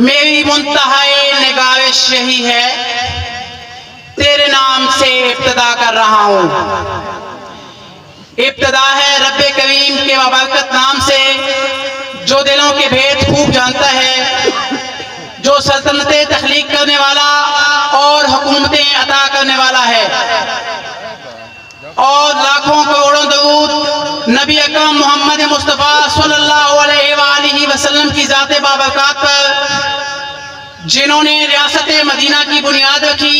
میری منتہائی نگارش یہی ہے، تیرے نام سے ابتدا کر رہا ہوں۔ ابتدا ہے رب کریم کے بابرکت نام سے، جو دلوں کے بھید خوب جانتا ہے، جو سلطنتیں تخلیق کرنے والا اور حکومتیں عطا کرنے والا ہے۔ اور لاکھوں کروڑوں درود نبی اکرم محمد مصطفیٰ صلی اللہ علیہ وآلہ وسلم کی ذات بابرکات پر، جنہوں نے ریاست مدینہ کی بنیاد رکھی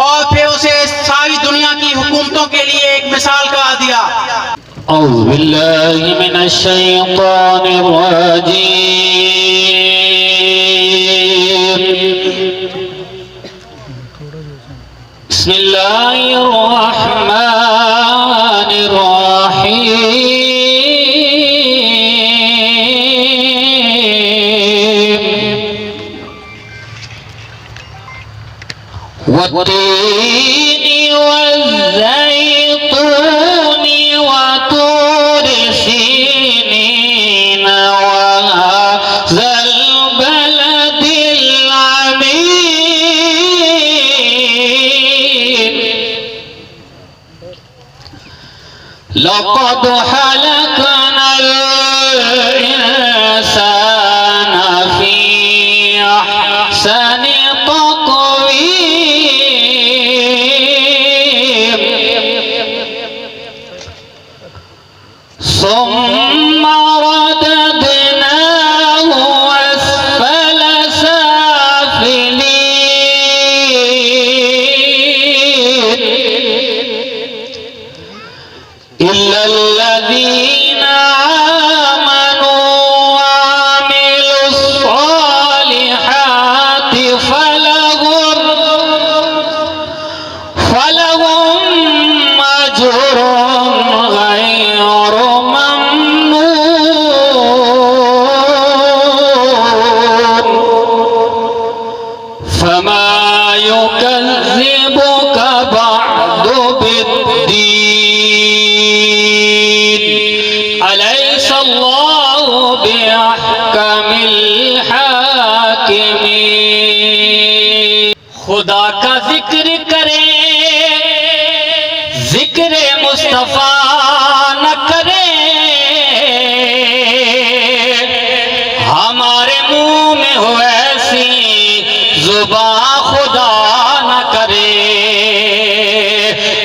اور پھر اسے ساری دنیا کی حکومتوں کے لیے ایک مثال قرار دیا۔ اعوذ باللہ من الشیطان الرجیم، بسم اللہ الرحمن الرحیم، والتین والزیتون وطور سینین وهذا البلد العمیم، لقد خلقنا الإنسان في أحسن تقويم، ثم رددناه أسفل سافلين، إلا الذين آمنوا وعملوا الصالحات فلهم أجر غير ممنون، فما يكذبك بعد بالدين، أليس الله بأحكم الحاكمين۔ خدا کا ذکر کرے، ذکر مصطفیٰ نہ کرے، ہمارے منہ میں ہو ایسی زبان خدا نہ کرے،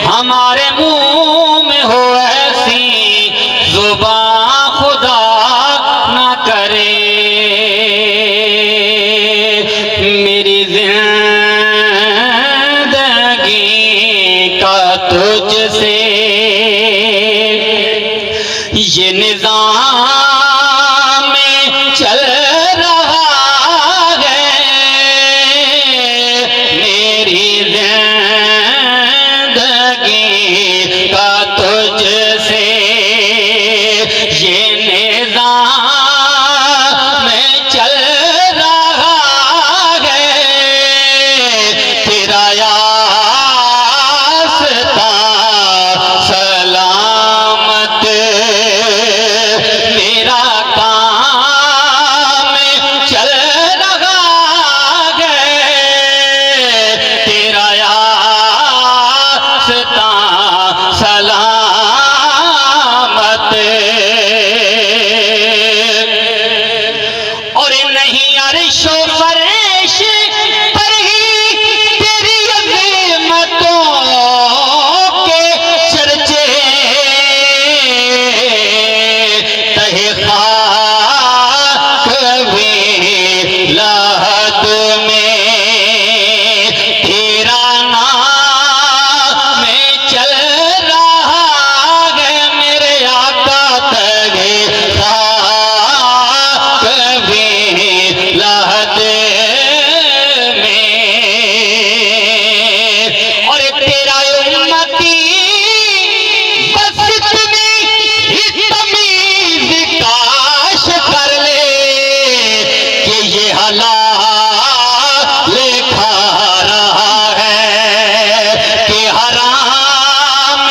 ہمارے منہ میں ہو ایسی زبان خدا نہ کرے۔ میری زندگی کا تجھ سے یہ نظام چل رہا ہے، میری زندگی کا تجھ سے یہ نظام چل رہا ہے، تیرا یافتہ سلامت میرا کام چل رہا ہے، تیرا یافتہ سلامت، اور نہیں عرش و فرش پر ہی تیری عظمتوں کے چرچے، تہہ خاک بھی لحد میں تیرا نام چل رہا ہے، میرے آقا تہہ خاک بھی لحد میں، اور تیرا امتی بس اتنی ہی تمیز کاش کر لے کہ یہ حلال کھا رہا ہے کہ حرام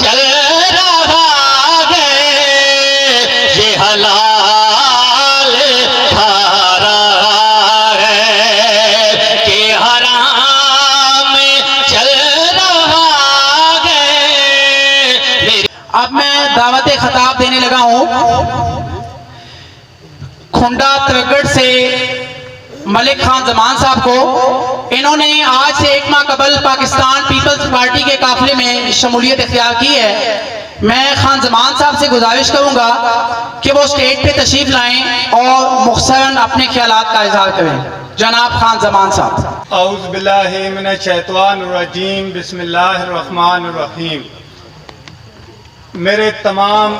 چل رہا ہے، یہ حلال کھا رہا ملک خان زمان صاحب کو، انہوں نے آج سے 1 ماہ قبل پاکستان پیپلز پارٹی کے قافلے میں شمولیت اختیار کی ہے۔ میں خان زمان صاحب سے گزارش کروں گا کہ وہ اسٹیج پہ تشریف لائیں اور مختصراً اپنے خیالات کا اظہار کریں۔ جناب خان زمان صاحب۔ اعوذ باللہ من الشیطان الرجیم، بسم اللہ الرحمن الرحیم۔ میرے تمام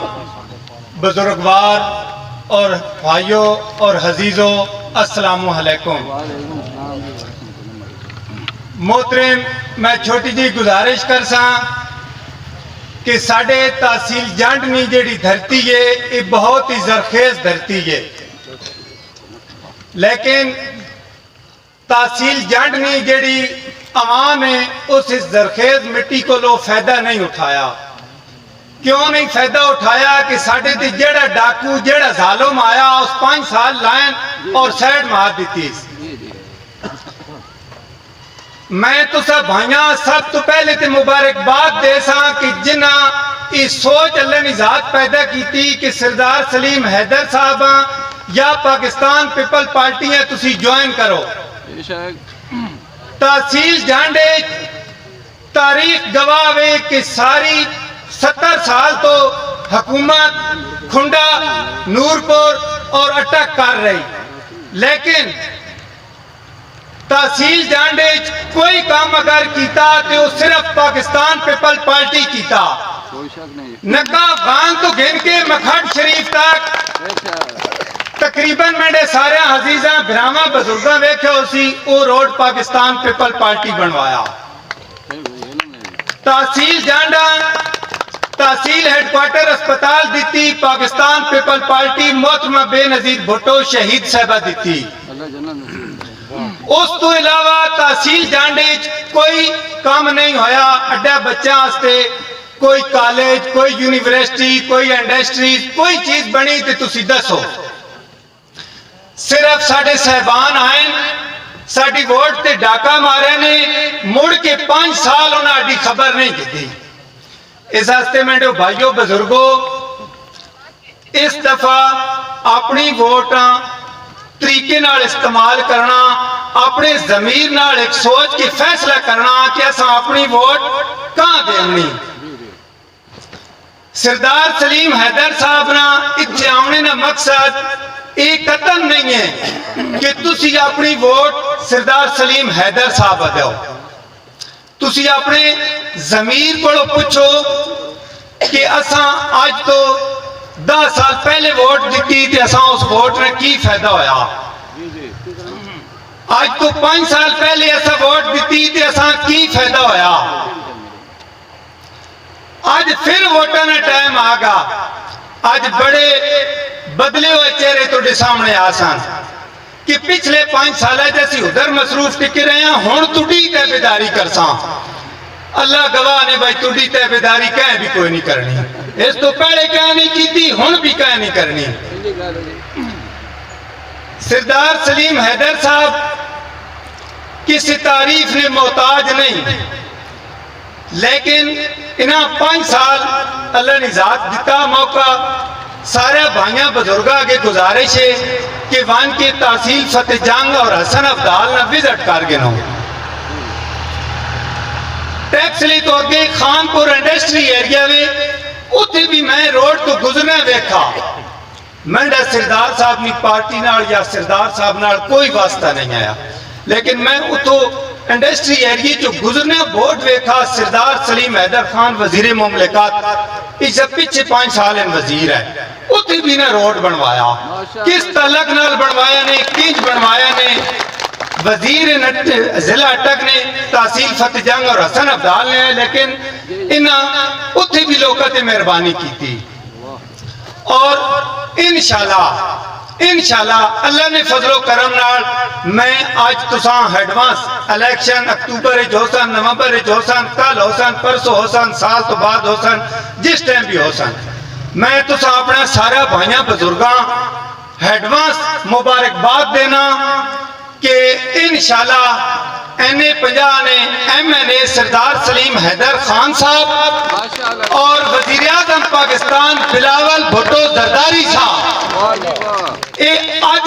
بزرگوار اور بھائیوں اور عزیزوں، السلام علیکم۔ محترم، میں چھوٹی جی گزارش کر سا کہ ساڑھے تحصیل جانڈنی جیڑی دھرتی ہے یہ بہت ہی زرخیز دھرتی ہے، لیکن تحصیل جانڈنی جیڑی عوام ہے اس زرخیز مٹی کو لو فائدہ نہیں اٹھایا۔ کیوں نہیں فائدہ اٹھایا؟ کہ ساڑھے تے جیڑا ڈاکو جیڑا ظالم آیا اس 5 سال لائن اور سیڈ مار دیتی۔ میں تو سب بھائیاں سب تو پہلے تے مبارکباد دے سا کہ جنہ اس سوچ اللہ نے ذات پیدا کی تھی کہ سردار سلیم حیدر صاحب یا پاکستان پیپل پارٹی ہے تسی جوائن کرو۔ تحصیل جانڈے تاریخ گواہ کہ ساری 70 سال تو حکومت کھنڈا، نورپور اور اٹک کر رہی، لیکن تحصیل جانڈے کوئی کام اگر کیتا تو صرف پاکستان پیپل پارٹی کیتا۔ نکا غان تو گھن کے مکھٹ شریف تک تقریباً میں سارے عزیزاں بھراواں بزرگاں ویکھے اسی او روڈ پاکستان پیپل پارٹی بنوایا۔ تحصیل جانڈا تحصیل ہیڈ کوارٹر اسپتال دیتی پاکستان پیپل پارٹی محترمہ بے نظیر بھٹو شہید صاحبہ دیتی۔ اس تو علاوہ تحصیل جانڈے کوئی کام نہیں ہویا اڈا بچہ آستے، کوئی کالج، کوئی یونیورسٹی، کوئی انڈسٹریز، کوئی چیز بنی تے تسی دسو۔ صرف ساڑھے صاحبان آئیں ساڑھی ووٹ تے ڈاکہ مارے نے مڑ کے 5 سال انہاں اڈی خبر نہیں کی تھی۔ اس ہستے میں جو بھائیوں بزرگوں اس دفعہ اپنی ووٹاں طریقے نال استعمال کرنا، اپنے ضمیر نال ایک سوچ کے فیصلہ کرنا کہ اساں اپنی ووٹ کہاں دینی۔ سردار سلیم حیدر صاحب نا اتھے آمنے نا مقصد ایک قتل نہیں ہے کہ تسی اپنی ووٹ سردار سلیم حیدر صاحب دیو۔ تسی اپنے ضمیر کو پوچھو کہ اساں آج تو 10 سال پہلے ووٹ دیتی تھی، اساں اس ووٹ نے کی فائدہ ہویا؟ آج تو 5 سال پہلے ایسا ووٹ دیتی تھی، اساں کی فائدہ ہویا؟ آج پھر ووٹاں ٹائم آگا، آج بڑے بدلے ہوئے چہرے تو سامنے آسان کہ پچھلے 5 سالہ جیسی ادھر مصروف ٹکے رہے ہیں، ہون تُڈی تیبیداری کرساں۔ اللہ گواہ نے بھائی تُڈی تیبیداری کہیں بھی کوئی نہیں کرنی، اس تو پہلے کہیں نہیں کی تھی، ہون بھی کہیں نہیں کرنی۔ سردار سلیم حیدر صاحب کسی تعریف نے محتاج نہیں، لیکن انہاں 5 سال اللہ نے ذات دیتا موقع۔ سارے بھائیاں بزرگاں آگے گزارش ہے کہ وان کے تحصیل فتح جنگ اور حسن افدال نہ وزٹ کر گنو۔ ٹیکس لی تو اگے خانپور انڈسٹری ایریا میں اتھے بھی میں روڈ تو گزرنے ویکھا، میں سردار صاحب نے پارٹی نال یا سردار صاحب نال کوئی واسطہ نہیں آیا، لیکن میں اتھو انڈسٹری ایریا جو گزرنے بورڈ ویکھا سردار سلیم حیدر خان وزیر مملکت، اس سے پیچھے 5 سال ان وزیر ہے، اتھے بھی نے روڈ بنوایا۔ کس تعلق نال بنوایا نے، کنج بنوایا نے؟ وزیر ضلع اٹک نے، تحصیل فتح جنگ اور حسن افدال نے، لیکن انہاں اتھے بھی لوگوں تے مہربانی کی تھی۔ اور انشاءاللہ اللہ نے فضل و کرم نال میں آج تساں ایڈوانس الیکشن اکتوبر جو سن، نومبر جو سن، کل ہو سن، پرسوں ہو سن، سال تو بعد ہو سن، جس ٹائم بھی ہو سن، میں تساں اپنا سارا بھائیاں بزرگاں ایڈوانس مبارکباد دینا کہ انشاءاللہ NA50 نے MNA سردار سلیم حیدر خان صاحب اور وزیر اعظم پاکستان بلاول بھٹو زرداری صاحب آج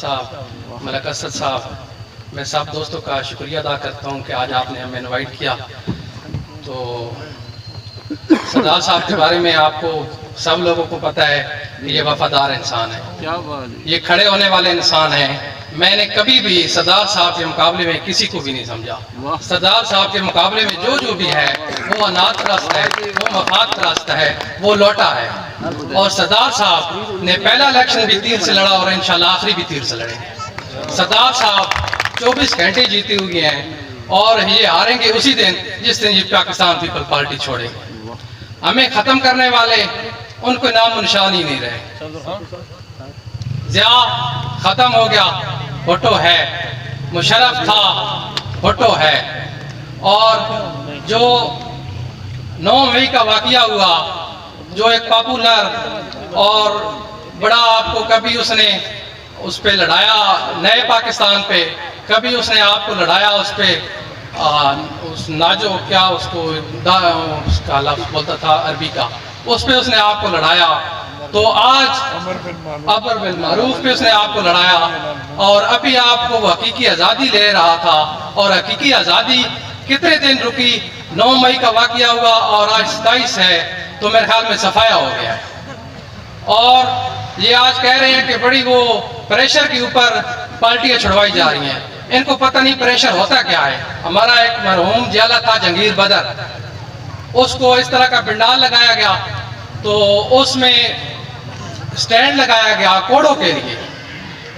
صاحب، ملک اسد صاحب، میں سب دوستوں کا شکریہ ادا کرتا ہوں کہ آج آپ نے ہمیں انوائٹ کیا. تو سردار صاحب کے بارے میں آپ کو سب لوگوں کو پتہ ہے کہ یہ وفادار انسان ہے، کیا بات ہے. یہ کھڑے ہونے والے انسان ہیں. میں نے کبھی بھی سردار صاحب کے مقابلے میں کسی کو بھی نہیں سمجھا. سردار صاحب کے مقابلے میں جو بھی ہے وہ اناج پرست ہے، وہ مفاد پرست ہے، وہ لوٹا ہے. اور سردار صاحب نے پہلا الیکشن بھی تیر سے لڑا اور انشاءاللہ آخری بھی تیر سے لڑیں گے. سردار صاحب 24 گھنٹے جیتے ہوئے ہیں اور یہ ہاریں گے اسی دن جس دن یہ پاکستان پیپل پارٹی چھوڑے گے. ہمیں ختم کرنے والے ان کو نام و نشان ہی نہیں رہے. ضیاء ختم ہو گیا، بھٹو ہے. مشرف تھا، بھٹو ہے. اور جو 9 مئی کا واقعہ ہوا، جو ایک پاپولر اور بڑا آپ کو کبھی اس نے اس پہ لڑایا نئے پاکستان پہ، کبھی اس نے آپ کو لڑایا اس پہ اس ناجو کیا اس کو اس کا لفظ بولتا تھا عربی کا، اس پہ اس نے آپ کو لڑایا. تو آج امر بالمعروف پہ اس نے آپ کو لڑایا اور ابھی آپ کو وہ حقیقی آزادی لے رہا تھا. اور حقیقی آزادی کتنے دن رکی؟ 9 مئی کا واقعہ ہوا اور آج 27 ہے، تو میرے خیال میں صفایا ہو گیا ہے. اور یہ آج کہہ رہے ہیں کہ بڑی وہ پریشر کے اوپر پارٹیاں چھڑوائی جا رہی ہیں. ان کو پتہ نہیں پریشر ہوتا کیا ہے. ہمارا ایک مرحوم جیلا تھا جہانگیر بدر، اس کو اس طرح کا پنڈال لگایا گیا تو اس میں سٹینڈ لگایا گیا کوڑوں کے لیے.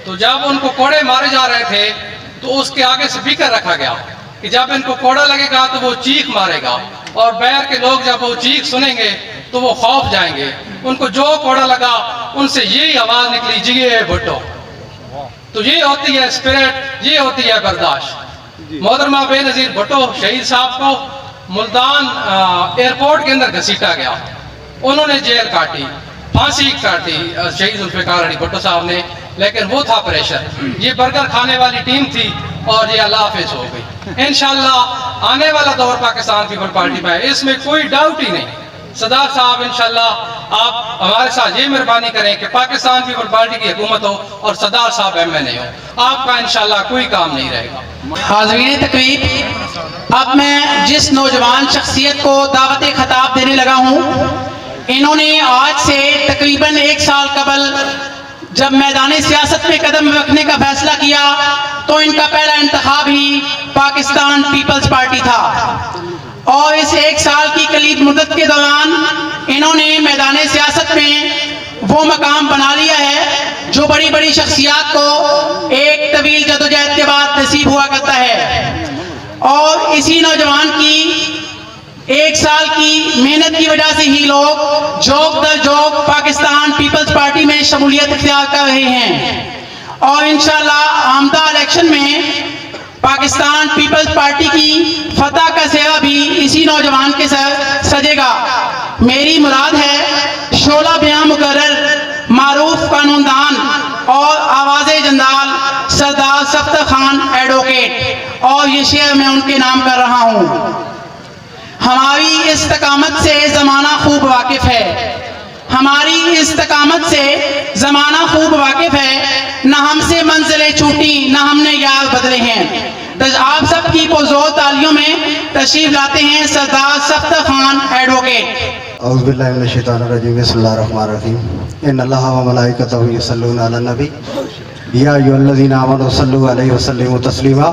تو جب ان کو کوڑے مارے جا رہے تھے تو اس کے آگے سپیکر رکھا گیا کہ جب ان کو کوڑا لگے گا تو وہ چیخ مارے گا، اور باہر کے لوگ جب وہ چیخ سنیں گے تو وہ خوف جائیں گے. ان کو جو کوڑا لگا ان سے یہی آواز نکلی، جی بھٹو. تو یہ ہوتی ہے اسپرٹ، یہ ہوتی ہے برداشت. محترمہ بے نظیر بھٹو شہید صاحب کو ملتان ایئرپورٹ کے اندر گھسیٹا گیا، انہوں نے جیل کاٹی، پھانسی کاٹی شہید ذوالفقار علی بھٹو صاحب نے، لیکن وہ تھا پریشر. یہ برگر کھانے والی ٹیم تھی اور یہ اللہ حافظ ہو گئی. انشاءاللہ آنے والا دور پاکستان پیپل پارٹی میں ہے، اس میں کوئی ڈاؤٹ ہی نہیں. سردار صاحب انشاءاللہ آپ ہمارے ساتھ یہ مہربانی کریں کہ پاکستان پیپل پارٹی کی حکومت ہو اور سردار صاحب MNA ہو، آپ کا انشاءاللہ کوئی کام نہیں رہے گا. حاضرین تقریب، اب میں جس نوجوان شخصیت کو دعوت خطاب دینے لگا ہوں، انہوں نے آج سے تقریباً 1 سال قبل جب میدان سیاست میں قدم رکھنے کا فیصلہ کیا تو ان کا پہلا انتخاب ہی پاکستان پیپلز پارٹی تھا. اور اس 1 سال کی کلید مدت کے دوران انہوں نے میدان سیاست میں وہ مقام بنا لیا ہے جو بڑی بڑی شخصیات کو ایک طویل جدوجہد کے بعد نصیب ہوا کرتا ہے. اور اسی نوجوان کی 1 سال کی محنت کی وجہ سے ہی لوگ جوک در جوک پاکستان پیپلز پارٹی میں شمولیت اختیار کر رہے ہیں. اور انشاءاللہ آمدہ الیکشن میں پاکستان پیپلز پارٹی کی فتح کا سہرا بھی اسی نوجوان کے ساتھ سجے گا. میری مراد ہے شعلہ بیاں مقرر، معروف قانون دان اور آواز جندال سردار سفتر خان ایڈوکیٹ، اور یہ شعر میں ان کے نام کر رہا ہوں. ہماری استقامت سے زمانہ خوب واقف ہے، ہماری استقامت سے زمانہ خوب واقف ہے، نہ ہم سے منزلیں چھوٹی نہ ہم نے یار بدلے ہیں. آپ سب کی پرزور تالیوں میں تشریف لاتے ہیں سردار سفتر خان ایڈوکیٹ. اعوذ باللہ من الشیطان الرجیم، بسم اللہ الرحمن الرحیم. ان اللہ و ملائکتہ یصلون علی النبی یا ایھا الذین آمنوا صلوا علیہ وسلموا تسلیما.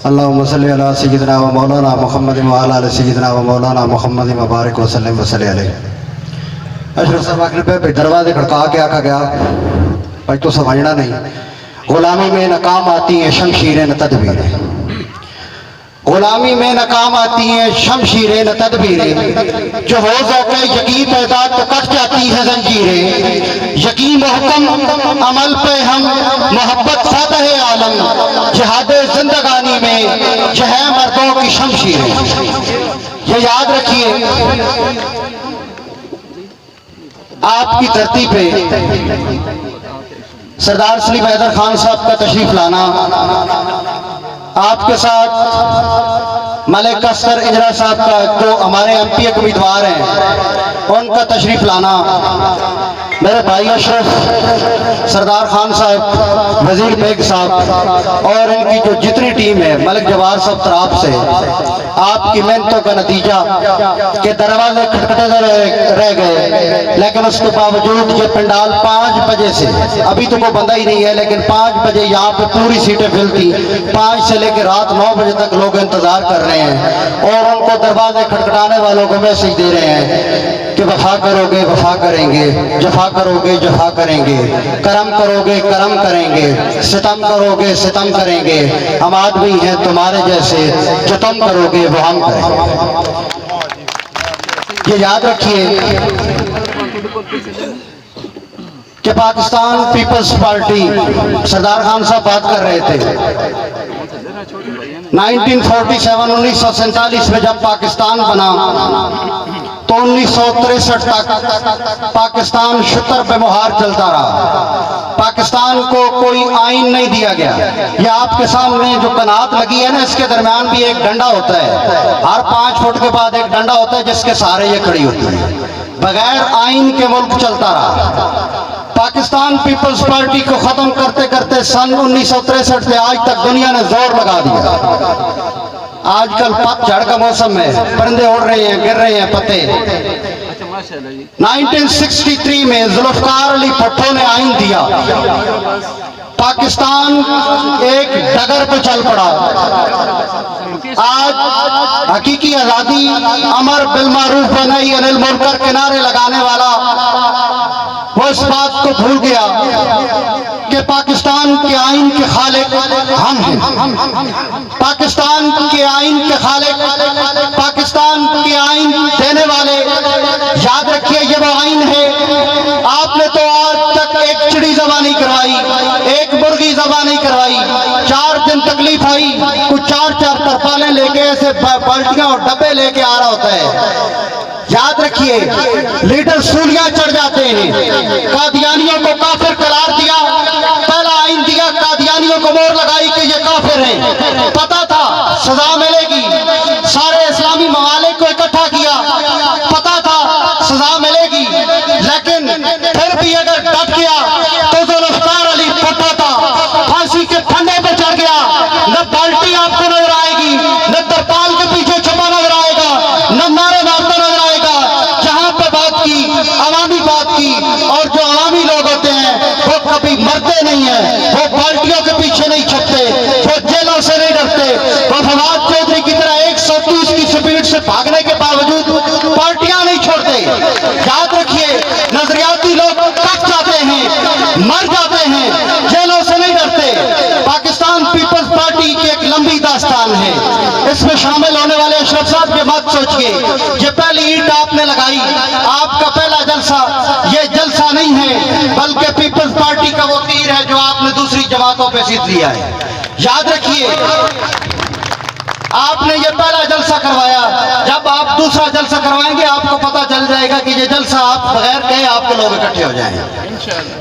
اللہم صلی علی سیدنا و مولانا محمد وعلی آل سیدنا و مولانا محمد مبارک وسلم وصلی علیہ. اشرف صاحب آخر پہ دروازے کھڑکا کے آکھا گیا بھائی تو سمجھنا نہیں، غلامی میں ناکام آتی ہیں شمشیریں نہ تدبیریں، غلامی میں ناکام آتی ہیں شمشیریں نہ تدبیریں، جو ہو ذوق یقین پیدا تو کٹ جاتی ہے زنجیریں، یقین محکم عمل پہ ہم محبت سادہ عالم، جہاد زندگانی میں یہ ہے مردوں کی شمشیریں. یہ یاد رکھیے آپ کی دھرتی پہ سردار سلیم حیدر خان صاحب کا تشریف لانا، آپ کے ساتھ ملک اسکر اجرا صاحب کا جو ہمارے MP امیدوار ہیں ان کا تشریف لانا، میرے بھائی اشرف سردار خان صاحب وزیر بیگ صاحب اور ان کی جو جتنی ٹیم ہے ملک جوار صاحب طرف سے آپ کی محنتوں کا نتیجہ کہ دروازے کھٹکھٹے رہ گئے لیکن اس کے باوجود یہ پنڈال 5 بجے سے ابھی تو کوئی بندہ ہی نہیں ہے لیکن 5 بجے یہاں پہ پوری سیٹیں فل تھی 5 سے لے کے رات 9 بجے تک لوگ انتظار کر رہے ہیں اور ان کو دروازے کھٹکھٹانے والوں کو میسج دے رہے ہیں کہ وفا کرو گے وفا کریں گے جفا کرو گے جفا کریں گے کرم کرو گے کرم کریں گے ستم کرو گے ستم کریں گے ہم آدمی ہیں تمہارے جیسے جو تم کرو گے وہ ہم کریں گے یہ یاد رکھیے کہ پاکستان پیپلز پارٹی سردار خان صاحب بات کر رہے تھے 1947 میں جب پاکستان بنا تو 1963 تک پاکستان شتر پہ مہار چلتا رہا پاکستان کو کوئی آئین نہیں دیا گیا یہ آپ کے سامنے جو کنات لگی ہے نا اس کے درمیان بھی ایک ڈنڈا ہوتا ہے ہر 5 فٹ کے بعد ایک ڈنڈا ہوتا ہے جس کے سہارے یہ کھڑی ہوتی ہے بغیر آئین کے ملک چلتا رہا پاکستان پیپلز پارٹی کو ختم کرتے کرتے سن 1963 سے آج تک دنیا نے زور لگا دیا آج کل پت جھڑ کا موسم ہے پرندے اڑ رہے ہیں گر رہے ہیں پتے 1963 میں ذوالفقار علی بھٹو نے آئین دیا پاکستان ایک ڈگر پہ چل پڑا آج حقیقی آزادی امر بالمعروف ونہی عن المنکر کے نعرے لگانے والا وہ اس بات کو بھول گیا کہ پاکستان کے آئین کے خالق ہم ہیں پاکستان کے آئین کے خالق پاکستان کے آئین دینے والے یاد رکھیے یہ وہ آئین ہے آپ نے تو آج تک ایک چڑی ذبح نہیں کروائی ایک مرغی ذبح نہیں کروائی 4 دن تکلیف آئی کچھ 4 ترپالیں لے کے ایسے بالٹیاں اور ڈبے لے کے آ رہا ہوتا ہے یاد رکھیے لیڈر سولیاں چڑھ جاتے ہیں قادیانیوں کو کافر قرار دیا پہلا آئین دیا قادیانیوں کو مور لگائی کہ یہ کافر ہیں پتا تھا سزا ملے گی سارے اسلامی ممالک کو اکٹھا کیا پتا تھا سزا ملے گی لیکن پھر بھی اگر ڈٹ گیا تو ذوالفقار علی بھٹو تھا پھانسی کے پھندے پہ چڑھ گیا نہ بالٹی آپ کو نظر آئے گی نہ ترپال کے پیچھے چھپا نظر آئے گا نہ نعرے مارتا نظر آئے گا جہاں پہ بات کی عوامی بات کی اور جو عوامی لوگ ہوتے ہیں وہ کبھی مرتے نہیں ہیں وہ بالٹیوں کے پیچھے نہیں چھپتے وہ جیلوں سے نہیں ڈرتے وہ فواد چودھری کی طرح 130 کی سپیڈ سے بھاگنے کے باوجود پارٹیاں نہیں چھوڑتے یاد رکھیے نظریاتی لوگ کٹ جاتے ہیں مر جاتے ہیں جیلوں سے نہیں ڈرتے پاکستان پیپلز پارٹی کی ایک لمبی داستان ہے اس میں شامل ہونے والے اشرف صاحب کے بات سوچئے یہ پہلی اینٹ آپ نے لگائی آپ کا پہلا جلسہ یہ جلسہ نہیں ہے بلکہ پیپلز پارٹی کا وہ تیر ہے جو آپ نے دوسری جماعتوں پہ سیدھ لیا ہے یاد رکھیے آپ نے یہ پہلا جلسہ کروایا جب آپ دوسرا جلسہ کروائیں گے آپ کو پتا چل جائے گا کہ یہ جلسہ آپ بغیر کہے آپ کے لوگ اکٹھے ہو جائیں گے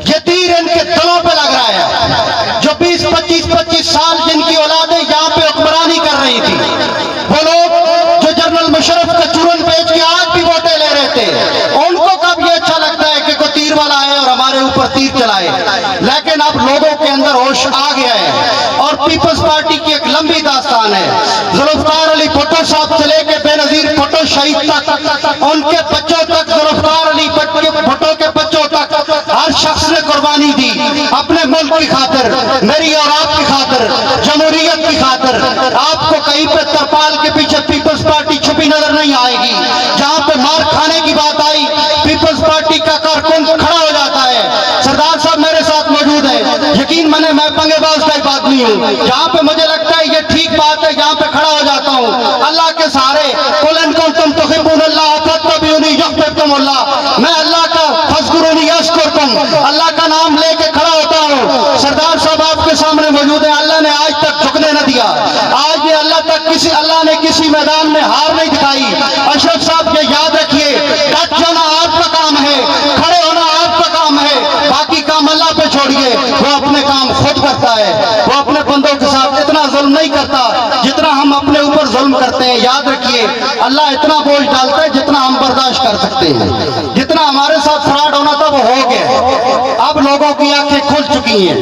یہ تیر ان کے دلوں پہ لگ رہا ہے جو 20-25 سال جن کی اولادیں یہاں پہ حکمرانی کر رہی تھی وہ لوگ جو جنرل مشرف کا چورن بیچ کے آج بھی ووٹیں لے رہے تھے ان کو کب یہ اچھا لگتا ہے کہ کوئی تیر والا آئے اور ہمارے اوپر تیر چلائے لیکن اب لوگوں کے اندر ہوش آ گیا ہے اور پیپلز پارٹی کی ایک لمبی داستان ہے ذوالفقار علی بھٹو صاحب سے لے کے بے نظیر بھٹو شہید تک ان کے بچوں تک ذوالفقار علی بھٹو کے بچوں تک ہر شخص نے قربانی دی اپنے ملک کی خاطر میری اور آپ کی خاطر جمہوریت کی خاطر آپ کو کہیں پہ ترپال کے پیچھے پیپلز پارٹی چھپی نظر نہیں آئے گی جہاں پہ مار کھانے کی بات آئی پیپلز پارٹی کا کارکن کھڑا ہو جاتا ہے سردار صاحب میرے ساتھ موجود ہیں یقین مانے میں پنگے باز ٹائپ آدمی ہوں جہاں پہ مجھے لگتا ہے یہ ٹھیک بات ہے جہاں پہ کھڑا ہو جاتا ہوں اللہ کے سہارے قل ان کنتم تحبون اللہ فاتبعونی یحببکم اللہ میں اللہ کا فاذکرونی یذکرکم اللہ کا نام لے کے کھڑا ہوتا ہوں سردار صاحب آپ کے سامنے موجود ہیں اللہ نے آج تک جھکنے نہ دیا آج بھی اللہ نے کسی میدان میں ہار نہیں دکھائی اشرف صاحب یہ یاد رکھیے ڈٹ جانا آپ کا کام ہے کھڑے ہونا آپ کا کام ہے باقی کام اللہ پہ چھوڑیے وہ اپنے کام خود کرتا ہے وہ اپنے بندوں کے ساتھ اتنا ظلم نہیں کرتا جتنا ہم اپنے اوپر ظلم ظلم کرتے ہیں، یاد رکھیے اللہ اتنا بوجھ ڈالتا ہے جتنا ہم برداشت کر سکتے ہیں. جتنا ہمارے ساتھ فراڈ ہونا تھا وہ ہو گیا. اب لوگوں کی آنکھیں کھل چکی ہیں.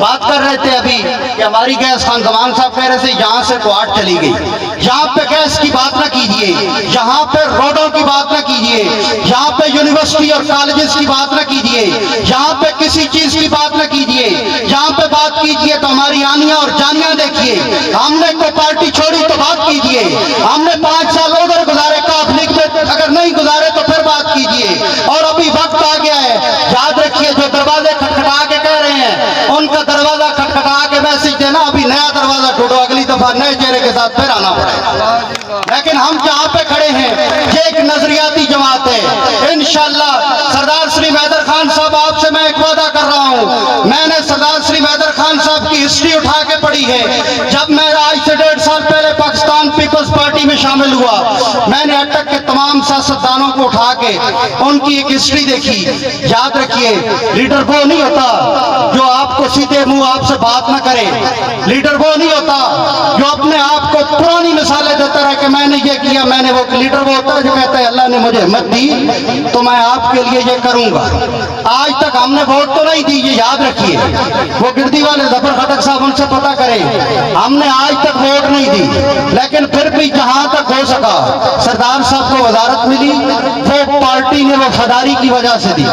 بات کر رہے تھے ابھی کہ ہماری گیس خان زمان صاحب کہہ رہے تھے یہاں سے کوارٹ چلی گئی. یہاں پہ گیس کی بات نہ کیجئے، یہاں پہ روڈوں کی بات نہ کیجئے، یہاں پہ یونیورسٹی اور کالجز کی بات نہ کیجئے، یہاں پہ کسی چیز کی بات نہ کیجئے. یہاں پہ بات کیجئے تو ہماری آنیاں اور جانیاں دیکھیے. ہم نے کوئی پارٹی چھوڑی تو بات کیجئے. ہم نے 5 سال ادھر گزارے کاف لیگ میں، اگر نہیں گزارے تو پھر بات کیجئے. اور ابھی وقت آ گیا ہے، یاد رکھیے جو دروازے کھٹکھٹا کے کہہ رہے ہیں ان کا دروازہ کھٹکھٹا کے میسج دینا، ابھی نیا دروازہ ڈھونڈو، اگلی دفعہ نئے چہرے کے ساتھ پھر آنا پڑے گا. لیکن ہم جہاں پہ کھڑے ہیں یہ ایک نظریاتی جماعت ہے. انشاءاللہ سردار سلیم حیدر خان صاحب، آپ سے میں ایک وعدہ کر رہا ہوں، میں نے سردار سلیم حیدر خان صاحب کی ہسٹری اٹھا کے پڑھی ہے. جب میں آج سے 1.5 سال پہلے پاکستان پیپلز پارٹی میں شامل ہوا، میں نے اب تک کے تمام سیاستدانوں کو اٹھا کے ان کی ایک ہسٹری دیکھی. یاد رکھیے لیڈر وہ نہیں ہوتا جو آپ کو سیدھے منہ آپ سے بات نہ کرے. لیڈر وہ نہیں ہوتا جو اپنے آپ کو پرانی مثالیں دیتا رہے کہ میں نے یہ کیا، میں نے وہ. لیڈر وہ ہوتا ہے جو کہتا ہے اللہ نے مجھے ہمت دی تو میں آپ کے لیے یہ کروں گا. آج تک ہم نے ووٹ تو نہیں دی، یہ یاد رکھیے. وہ گردی والے ظفر خٹک صاحب ان سے پتہ کریں، ہم نے آج تک ووٹ نہیں دی. لیکن پھر بھی جہاں تک ہو سکا سردار صاحب کو وزارت ملی، وہ پارٹی نے وفاداری کی وجہ سے دی.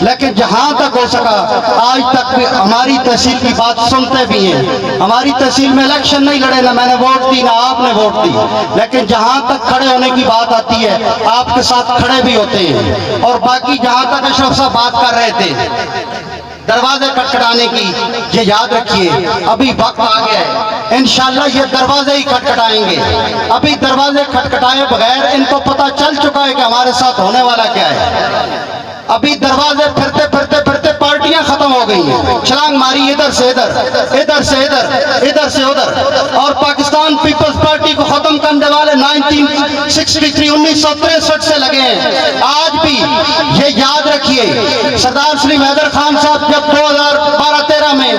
لیکن جہاں تک ہو سکا آج تک بھی ہماری تحصیل کی بات سنتے بھی ہیں. ہماری تحصیل میں الیکشن نہیں لڑے، نہ میں نے ووٹ دی نہ آپ نے ووٹ دی. لیکن جہاں تک کھڑے ہونے کی بات آتی ہے آپ کے ساتھ کھڑے بھی ہوتے ہیں. اور باقی جہاں تک اشرف صاحب بات کر رہے تھے دروازے کھٹکھٹانے کی، یہ یاد رکھیے ابھی وقت آ گیا ہے. انشاءاللہ یہ دروازے ہی کھٹکھٹائیں گے. ابھی دروازے کھٹکھٹائے بغیر ان کو پتہ چل چکا ہے کہ ہمارے ساتھ ہونے والا کیا ہے. ابھی دروازے پھرتے پھرتے پھرتے پارٹیاں ختم ہو گئی ہیں. چھلانگ ماری ادھر سے ادھر، ادھر سے ادھر، ادھر سے ادھر. اور پاکستان پیپلز پارٹی کو ختم کرنے والے 1963 سے لگے ہیں. آج بھی یہ یاد رکھیے سردار سلیم حیدر خان صاحب جب 2012-13 میں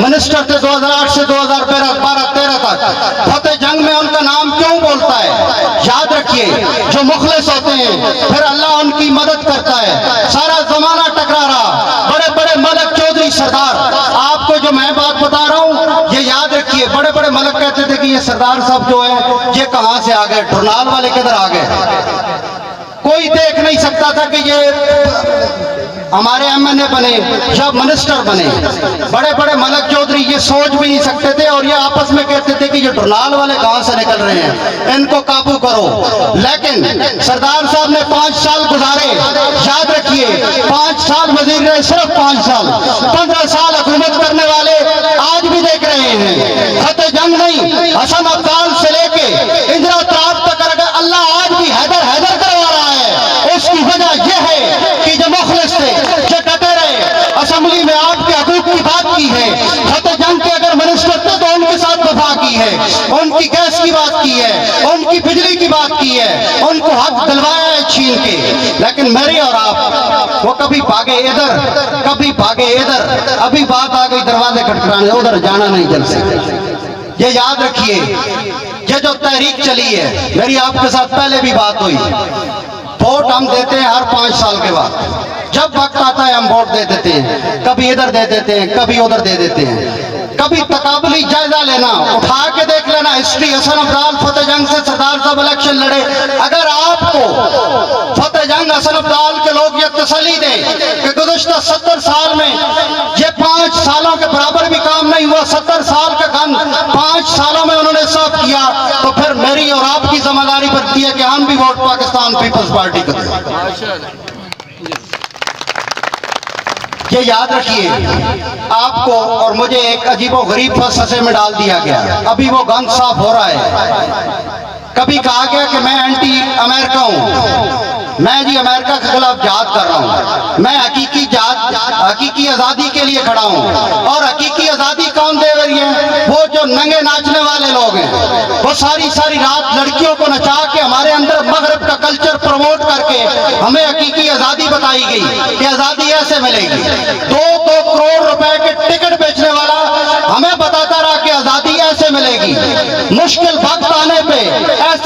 منسٹر تھے، 2008 سے 2012-13 تک، فتح جنگ میں ان کا نام کیوں بولتا ہے؟ یاد رکھیے جو مخلص ہوتے ہیں پھر اللہ ان کی مدد کرتا ہے. سارا زمانہ ٹکرا رہا، بڑے بڑے ملک چودھری سردار، آپ کو جو میں بات بتا رہا ہوں یہ یاد رکھیے. بڑے بڑے ملک کہتے تھے کہ یہ سردار صاحب جو ہے یہ کہاں سے آ گئے، ڈھرنال والے کدھر آ گئے. کوئی دیکھ نہیں سکتا تھا کہ یہ ہمارے ایم این اے بنے یا منسٹر بنے. بڑے بڑے ملک چودھری یہ سوچ بھی نہیں سکتے تھے اور یہ آپس میں کہتے تھے کہ یہ ڈھرنال والے کہاں سے نکل رہے ہیں، ان کو قابو کرو. لیکن سردار صاحب نے 5 سال گزارے. یاد رکھیے 5 سال وزیر رہے، صرف 5 سال. 15 سال حکومت کرنے والے آج بھی دیکھ رہے ہیں. فتح جنگ نہیں، حسن عبدال سے لے کے اندرا تراب تک اللہ آج بھی حیدر حیدر کروا رہا ہے. اس کی وجہ یہ ہے کہ جو مخلص تھے جو ڈٹے رہے، اسمبلی میں آپ کے حقوق کی بات کی ہے. فتح جنگ کے اگر منسٹر تھے تو ان کے ساتھ وفا کی ہے، ان کی گیس کی بات کی ہے، ان کی بجلی کی بات کی ہے، ان کو حق دلوایا ہے چھین کے. لیکن میری اور آپ وہ کبھی بھاگے ادھر کبھی بھاگے ادھر. ابھی بات آ گئی دروازے کھٹکھٹانے، ادھر جانا نہیں جل سکتے. یہ یاد رکھیے یہ جو تحریک چلی ہے، میری آپ کے ساتھ پہلے بھی بات ہوئی، ووٹ ہم دیتے ہیں ہر 5 سال کے بعد. جب وقت آتا ہے ہم ووٹ دے دیتے ہیں، کبھی ادھر دے دیتے ہیں کبھی ادھر دے دیتے ہیں. کبھی تقابلی جائزہ لینا، اٹھا کے دیکھ لینا ہسٹری. حسن عبدال فتح جنگ سے سردار صاحب الیکشن لڑے. اگر آپ کو فتح جنگ حسن عبدال کے لوگ یہ تسلی دیں کہ گزشتہ 70 سال میں یہ 5 سالوں کے برابر بھی کام نہیں ہوا، 70 سال کا کام 5 سالوں میں انہوں نے صاف کیا، تو پھر میری اور آپ کی ذمہ داری بنتی ہے کہ ہم بھی ووٹ پاکستان پیپلز پارٹی کو دیں. یہ یاد رکھیے آپ کو اور مجھے ایک عجیب و غریب فلسفے میں ڈال دیا گیا. ابھی وہ گند صاف ہو رہا ہے. کبھی کہا گیا کہ میں اینٹی امریکہ ہوں، میں جی امریکہ کے خلاف جہاد کر رہا ہوں، میں حقیقی آزادی کے لیے کھڑا ہوں. اور حقیقی آزادی کون دے رہی ہے؟ وہ جو ننگے ناچنے والے لوگ ہیں، وہ ساری رات لڑکیوں کو نچا کے ہمارے اندر مغرب کا کلچر پروموٹ کر کے ہمیں حقیقی آزادی بتائی گئی کہ آزادی ایسے ملے گی. 2 کروڑ روپے کے ٹکٹ بیچنے والا ہمیں بتاتا رہا کہ آزادی ایسے ملے گی. مشکل وقت آنے پہ ایسے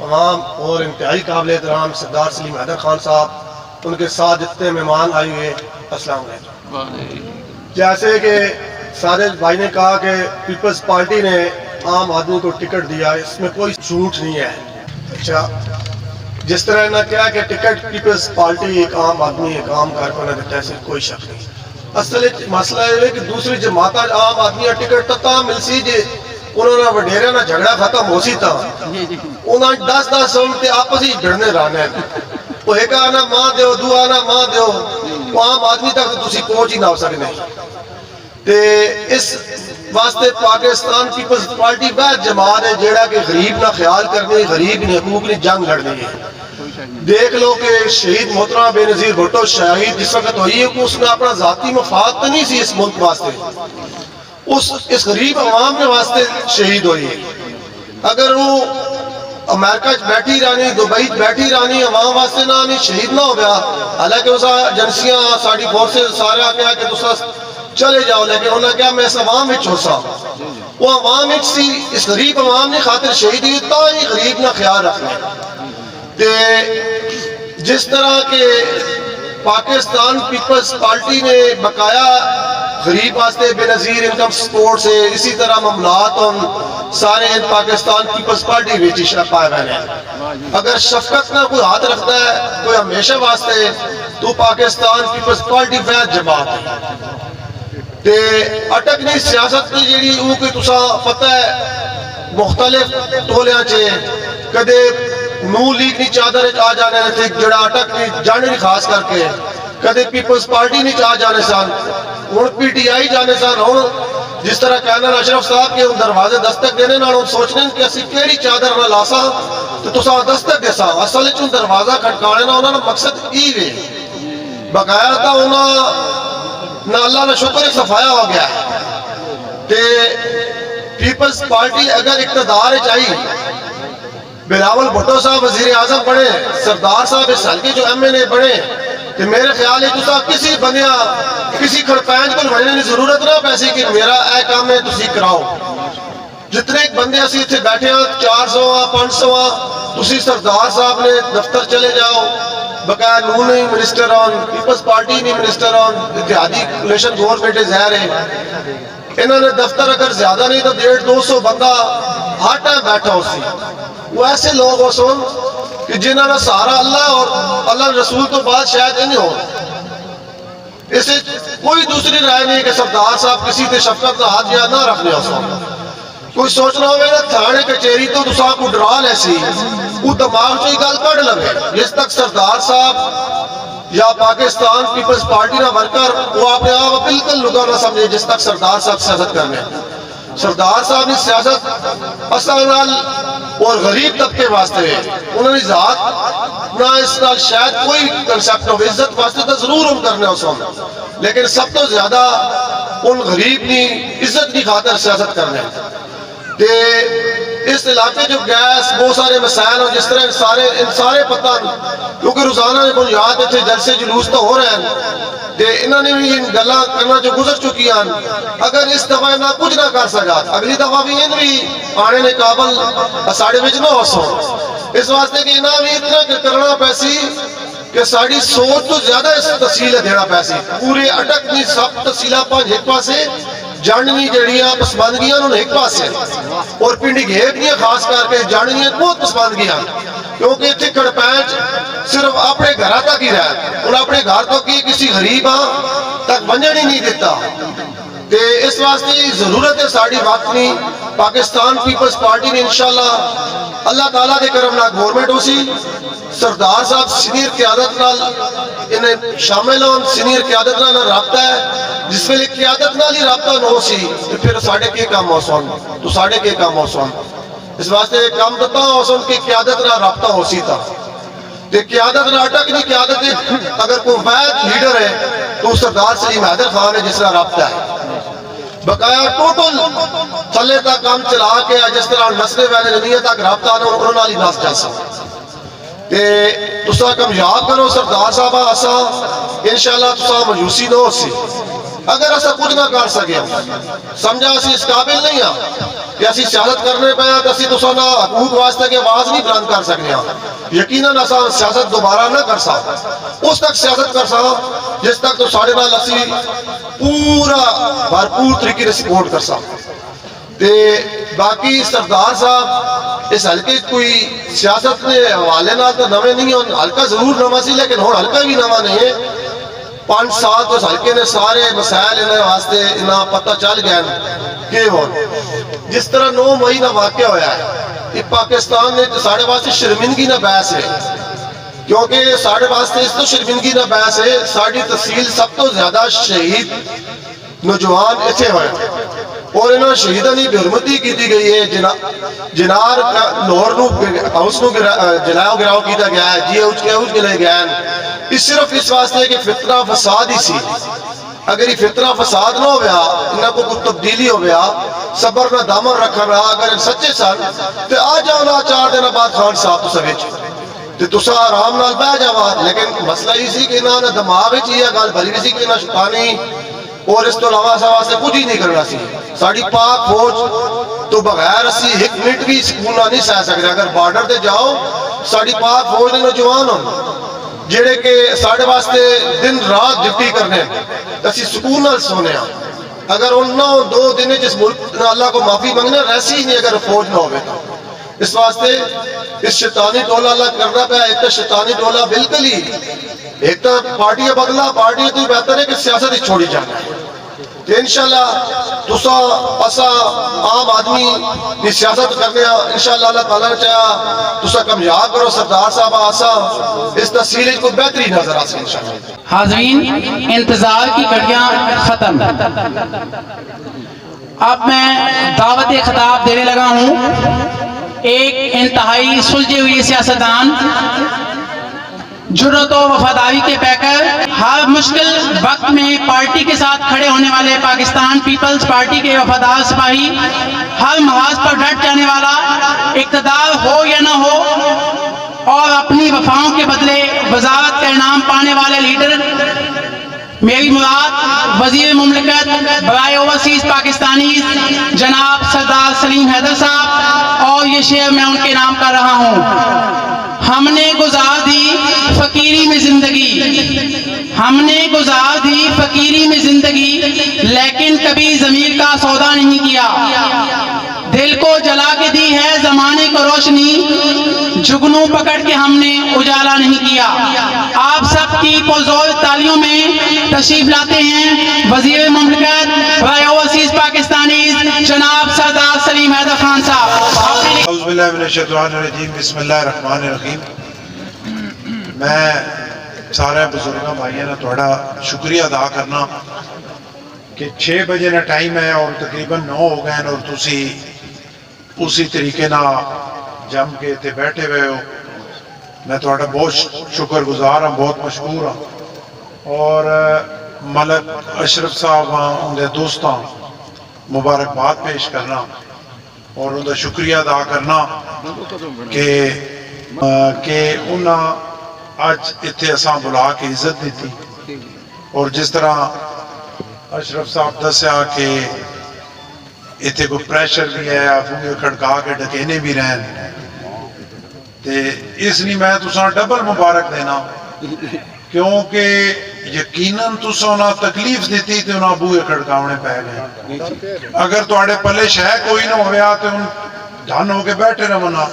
عوام اور انتہائی قابل احترام سردار سلیم حیدر خان صاحب، ان کے ساتھ جتنے مہمان آئے ہوئے، السلام علیکم۔ جیسے کہ سارے بھائی نے کہا کہ پیپلز پارٹی نے عام آدمی کو ٹکٹ دیا، اس میں کوئی جھوٹ نہیں ہے۔ اچھا، جس طرح انہوں نے کہا کہ ٹکٹ پیپلز پارٹی ایک عام آدمی ایک عام کارکن نے دیتا ہے، اس میں کوئی شک نہیں۔ اصل مسئلہ یہ ہے کہ دوسری جماعت عام آدمی ٹکٹ تا مل سی جی انہوں نے وڈیرے نہ جھگڑا ختم ہو سی تا انہوں نے 10 سال تے آپس ہی بھڑنے رہنا ہے، وہ ایک آنا ماں دیو دو آنا ماں دیو، وہ عام آدمی تک تو تسی پہنچ ہی نہ ہو سکنے۔ تے اس واسطے پاکستان پیپلز پارٹی وہ جماعت ہے جیڑا کہ غریب نہ خیال کرنی، غریب نے حقوق نے جنگ لڑنی ہے۔ دیکھ لو کہ شہید محترم بے نظیر بھٹو شہید جس وقت ہوئی ہے کہ اس نے اپنا ذاتی مفاد تو نہیں سی اس ملک واسطے، اس غریب عوام کے واسطے شہید ہوئی ہے۔ اگر وہ امریکہ بیٹھی رہنی، دبئی بیٹھی رہنی، عوام واسطے نہ آنی، شہید نہ ہو گیا، حالانکہ اس ایجنسیاں ساری فورسز سارے کہا کہ تسا چلے جاؤ، لیکن انہوں نے کہا میں اس عوام وچ ہوسا، وہ عوام وچ سی، اس غریب عوام نے خاطر شہید ہوئی، تا ہی غریب نہ خیال رکھنا۔ تے جس طرح کہ پاکستان پیپلز پارٹی نے بقایا غریب واسطے بے نظیر انکم سپورٹ سے، اسی طرح معاملات ہم سارے پاکستان پیپلز پارٹی بھی پائے ہوئے ہیں۔ اگر شفقت نہ کوئی ہاتھ رکھتا ہے کوئی ہمیشہ واسطے تو پاکستان پیپلز پارٹی وید جماعت ہے۔ تے اٹک نہیں سیاست کی جیڑی وہ کہ تسا پتہ ہے مختلف ٹولیاں چے کدے نو لیگ نہیں چادر آ جانے تھے جڑا اٹک نہیں جانے نہیں خاص کر کے، کدے پیپلز پارٹی نہیں چاہ جانے سن، ہوں پی ٹی آئی جانے سن، ہوں جس طرح کہنا اشرف صاحب کے دروازے دستک دینے نال سوچنے کہ اسی کیڑی چادر نہ لاسا تو تسا دستک دے سا، اصل چ دروازہ کھٹکانے نہ انہاں دا مقصد ای وے بقایا تا انہاں نہ اللہ نے شکر صفایا ہو گیا ہے۔ تے پیپلز پارٹی اگر اقتدار چاہیے، بلاول بھٹو صاحب وزیر اعظم بنے، سردار صاحب اس حلقے جو ایم این اے بنے، تو میرے خیال ہے تسا کسی بندیا کسی کھڑپینچ کو بننے کی ضرورت نہ پیسی کہ میرا اے کام ہے تسی کراؤ۔ جتنے ایک بندے اسی اتنے بیٹھے ہیں 400 500 تسی سردار صاحب نے دفتر چلے جاؤ، بقایا نون نہیں منسٹر آن، پیپلز پارٹی نہیں منسٹر آن، اتحادی کولیشن گورنمنٹ ظاہر ہے، انہوں نے دفتر اگر زیادہ نہیں تو 150 200 بندہ ہر ٹائم بیٹھا ہو سی، وہ ایسے لوگ ہو سن کہ جنہوں نے سہارا اللہ اور اللہ رسول تو بعد شاید انہیں ہو۔ اسے کوئی دوسری رائے نہیں کہ سردار صاحب کسی تے شفقت کا ہاتھ یا نہ رکھنے ہو سن۔ کوئی سوچنا ہوئے نا تھانے کچہری تو تسا کو ڈرا لے سی، وہ دماغ سے گل کٹ لگے جس تک سردار صاحب یا پاکستان پیپلز پارٹی نہ ورکر وہ اپنے آپ بالکل لگا نہ سمجھے جس تک سردار صاحب سیاست کرنے۔ سردار صاحب نے سیاست اصل نال اور غریب طبقے واسطے ہے، انہوں نے ذات نہ اس نال شاید کوئی کنسپٹ ہو، عزت واسطے تو ضرور ہم کرنے ہو سن، لیکن سب تو زیادہ ان غریب نے عزت کی خاطر سیاست کرنے۔ تے اس علاقے جو گیس بہت سارے مسائل ہیں جس طرح ان سارے پتہ کیونکہ روزانہ نے کوئی یاد تھے جلسے جلوس تو ہو رہے ہیں تے انہوں نے بھی ان گلاں کرنا جو گزر چکی ہیں، اگر اس دفعہ نہ کچھ نہ کر سکا اگلی دفعہ بھی ان بھی آنے نے قابل ساڑھے وچ نہ ہو سو، اس واسطے کہ انہوں نے اتنا کرنا پیسی کہ ساڑھی سوچ تو زیادہ اس تفصیل دینا پیسی، پورے اٹک نہیں سب تفصیلہ پانچ ایک پاسے جاننی جڑیاں پسماندگیاں انہوں نے ایک پاس ہے اور پنڈی گھیٹنیاں خاص کر کے جاننیاں بہت پسماندگیاں کیونکہ اتنے کھڑپینچ صرف اپنے گھر تک ہی رہا، انہوں اپنے گھر تو کی کسی غریب تک ونجن ہی نہیں دیتا۔ تے اس واسطے ضرورت ہے ساڑھی وقتنی پاکستان پیپلز پارٹی نے انشاءاللہ اللہ تعالیٰ دے کرم نہ گورنمنٹ ہو سی، سردار صاحب سینئر قیادت نال انہیں شامل ہوں، سینئر قیادت نال رابطہ ہے، جس میں قیادت نال ہی رابطہ نہ ہو سی تو پھر ساڑھے کے کام ہو سن تو ساڑھے کے کام ہو سن، اس واسطے کام دتا ہو سن کہ قیادت نال رابطہ ہو سی تھا۔ تے قیادت نال اٹک نہیں قیادت اگر کوئی وید لیڈر ہے تو سردار سلیم حیدر خان ہے جس نال رابطہ ہے، بقایا ٹوٹل تھلے تک کام چلا کے جس طرح نسلے والے ننیہ تک رابطہ انہوں نے ناس جیسا تے تسا کامیاب کرو سردار صاحب آسا انشاءاللہ تسا مجوسی نہ ہو سی اگر ایسا کچھ نہ کر سکے سمجھا اسی اس قابل نہیں ہاں کہ اسی سیاست کرنے پہ تو اسی تو سنا حقوق واسطے کے آواز نہیں بلند کر سکنے ہاں. یقیناً ایسا سیاست دوبارہ نہ کر سا اس تک سیاست کر سا جس تک تو ساڑھے نال اسی پورا بھرپور طریقے سے سپورٹ کر سا. تے باقی سردار صاحب اس حلقے کوئی سیاست کے حوالے نال تو نویں نہیں ہوں. حلقہ ضرور نواں سی لیکن ہوں حلقہ بھی نواں نہیں ہے. 5 سال تو اس حلقے نے سارے مسائل انہیں واسطے انہیں پتہ چل گیا کہ ہو جس طرح 9 مئی کا واقعہ ہوا ہے یہ پاکستان نے ساڑھے واسطے شرمندگی نہ بحث ہے کیونکہ ساڑھے واسطے اس تو شرمندگی نہ بحث ہے. ساری تحصیل سب تو زیادہ شہید نوجوان اتنے ہوئے اور انہوں نے شہیدوں کی بے حرمتی کی گئی ہے. جنار لاہور ہاؤس نو جلاؤ گراؤ کیا گیا ہے جی اوچ کے لے گیا ہے. یہ صرف اس واسطے کہ فتنہ فساد ہی سی. اگر یہ فتنہ فساد نہ ہویا انہاں کو کوئی تبدیلی ہویا صبر نہ دامن رکھنا اگر سچے سن تو آ جاؤ نا 4 دن بعد خان صاحب تو سوچ تے تسا آرام نال بہ جاوا. لیکن مسئلہ یہ سی کہ انہاں نے دماغ وچ یہ گل بھری سی کہ انہاں شیطانی اور اس تو علاوہ واسطے کچھ ہی نہیں کرنا سی. ساڑی پاک فوج تو بغیر اسی 1 منٹ بھی سکون نہیں سہ سکتے. اگر بارڈر تے جاؤ ساڑی پاک فوج دے نوجوان ہوں جڑے کہ ساڑھے واسطے دن رات ڈیوٹی کرنے اسی سکون نال سونے ہاں. اگر ان 2 دن جس ملک نے اللہ کو معافی مانگنا رہسی ہی نہیں اگر فوج نہ ہوئے تو. اس واسطے اس شیطانی ٹولہ اللہ کرنا پہ ایک تو شیطانی ٹولہ بالکل ہی ایک تو پارٹی بدلا پارٹی تو بہتر ہے کہ سیاست ہی چھوڑی جانا ہے. تو انشاءاللہ تسا اسا عام آدمی کی سیاست کرنے انشاءاللہ اللہ تعالیٰ نے چاہا تسا کامیاب کرو سردار صاحب آسا اس تحصیل کو بہتری نظر آسا انشاءاللہ. حاضرین انتظار کی گھڑیاں ختم. اب میں دعوت خطاب دینے لگا ہوں ایک انتہائی سلجھے ہوئی سیاستدان جرأت و وفاداری کے پیکر ہر مشکل وقت میں پارٹی کے ساتھ کھڑے ہونے والے پاکستان پیپلز پارٹی کے وفادار سپاہی ہر محاذ پر ڈٹ جانے والا اقتدار ہو یا نہ ہو اور اپنی وفاؤں کے بدلے وزارت کا انعام پانے والے لیڈر میری مراد وزیر مملکت برائے اوورسیز پاکستانی جناب سردار سلیم حیدر صاحب اور یہ شعر میں ان کے نام کر رہا ہوں. ہم نے گزار دی فقیری میں زندگی ہم نے گزار دی فقیری میں زندگی لیکن کبھی ضمیر کا سودا نہیں کیا. دل کو جلا کے دی ہے زمانے کو روشنی جگنو پکڑ کے ہم نے اجالا نہیں کیا. آپ سب کی پرزور تالیوں میں تشریف لاتے ہیں وزیر مملکت برائے اوورسیز پاکستانی جناب سردار سلیم حیدر خان صاحب. اعوذ باللہ من الشیطان الرجیم بسم اللہ الرحمن الرحیم. میں سارے بزرگاں بھائیاں نے تھوڑا شکریہ ادا کرنا کہ 6 بجے نا ٹائم ہے اور تقریباً 9 ہو گئے اور تسی اسی طریقے نہ جم کے تے بیٹھے ہوئے ہو. میں تھوڑا بہت شکر گزار ہوں بہت مشکور ہوں. اور ملک اشرف صاحب ان کے دوستاں مبارکباد پیش کرنا اور ان کا شکریہ ادا کرنا کہ انہاں اج اتنے اساں بلا کے عزت دیتی. اور جس طرح اشرف صاحب دسیا کہ اتنے کوئی پریشر بھی ہے بوئے کھڑکا کے ڈکینے بھی رہن تے اس لیے میں تساں ڈبل مبارک دینا کیونکہ یقیناً تساں انہاں تکلیف دیتی تے انہاں بوئے کھڑکاونے پہ گئے. اگر تواڈے پلے شے کوئی نہ ہویا تے ان ڈھن ہو کے بیٹھے رہنا.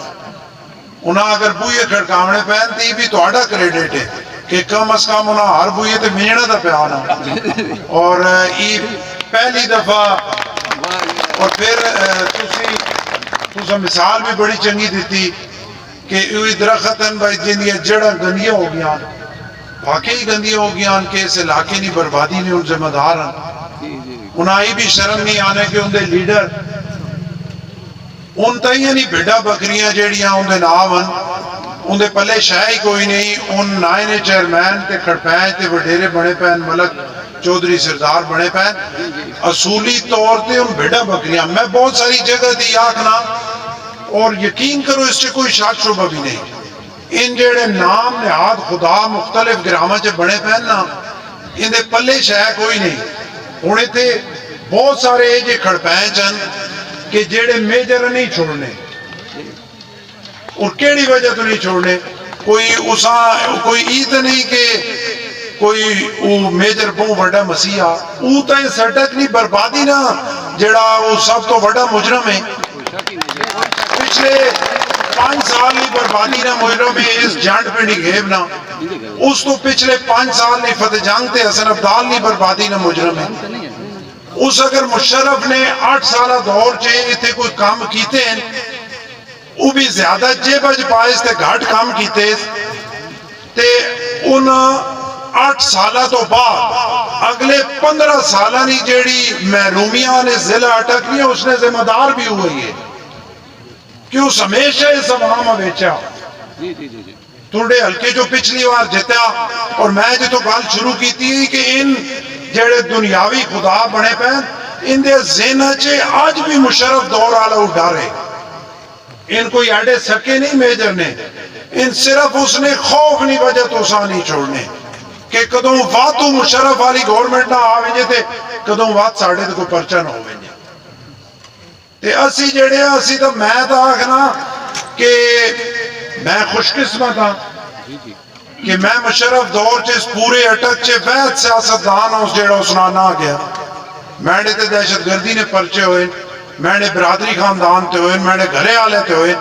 انہاں اگر بوئے کھڑکاونے پہن تی بھی تواڈا کریڈٹ ہے کہ کم از کم انہاں ہر بوئے تے میننا دا پیانا. اور یہ پہلی دفعہ اور پھر تساں مثال بھی بڑی چنگی دیتی کہ یہ درختن بھائی جنہی جڑا گندیاں ہو گیا واقعی گندیاں ہو گیا کہ اس علاقے نہیں بربادی نہیں ان ذمہ دار ہیں. انہاں ہی بھی شرم نہیں آنے کہ ان دے لیڈر ان تائیں نہیں بھیڈا بکریاں جیڑیاں ان دے نام ہیں ان دے پلے شاہ ہی کوئی نہیں. ان نائن چیئرمین تے کھڑپین تے وڈیرے بنے پین ملک چودھری سردار بنے پین اصولی طور تے ان بھیڈا بکریاں میں بہت ساری جگہ دی آکھنا اور یقین کرو اس سے کوئی شک شبہ بھی نہیں. ان جیڑے نام نہاد خدا مختلف گرامہ چے بنے پین نا ان دے پلے شاہ کوئی نہیں ہوں اتنے بہت سارے یہ جے کھڑپینچ ہیں کہ جڑے میجر نہیں چھوڑنے، اور کیڑی وجہ تو نہیں چھوڑنے، کوئی عید نہیں کہ کوئی میجر بہت بڑا مسیحا، وہ تو سڑک نہیں بربادی نا جڑا وہ سب تو بڑا مجرم ہے. پچھلے 5 سال نہیں بربادی نا مجرم ہے اس جانٹ پہ نہیں گھیب نا، اس تو پچھلے 5 سال نہیں فتح جنگ تے حسن عبدال نہیں بربادی نا مجرم ہے. اس اگر مشرف نے 8 سالہ دور چے اتنے کوئی کام کیتے ہیں، وہ بھی زیادہ جے بج پائس تے گھٹ کام کیتے تے ان 8 سالہ تو بعد اگلے 15 سالہ نہیں جیڑی محرومیاں نے ضلع اٹکنی ہے اس نے ذمہ دار بھی ہوئی ہے کہ اس ہمیشہ اس عوام بیچا تھوڑے ہلکے جو پچھلی بار جتا. اور میں جو تو گال شروع کی تھی کہ ان جڑے دنیاوی خدا بنے پہن ان دے ذہن چے آج بھی مشرف دور آلہ اٹھارے، ان کوئی ایڈے سکے نہیں میجر نے، ان صرف اس نے خوف نہیں وجہ تو سا نہیں چھوڑنے کہ کدوں واتو مشرف والی گورنمنٹ نہ آویں تے کدوں وات ساڑھے تے کوئی پرچہ نہ ہوئیں تے اسی جڑے ہیں اسی تو میں تو آکھنا کہ میں خوش قسمت ہاں کہ میں مشرف دور چے اس پورے اٹک چے وید سیاستدان ہوں جڑا اس نہ گیا. میں نے تے دہشت گردی نے پرچے ہوئے، میں نے برادری خاندان تے ہوئے، میں نے گھرے آلے تے ہوئے،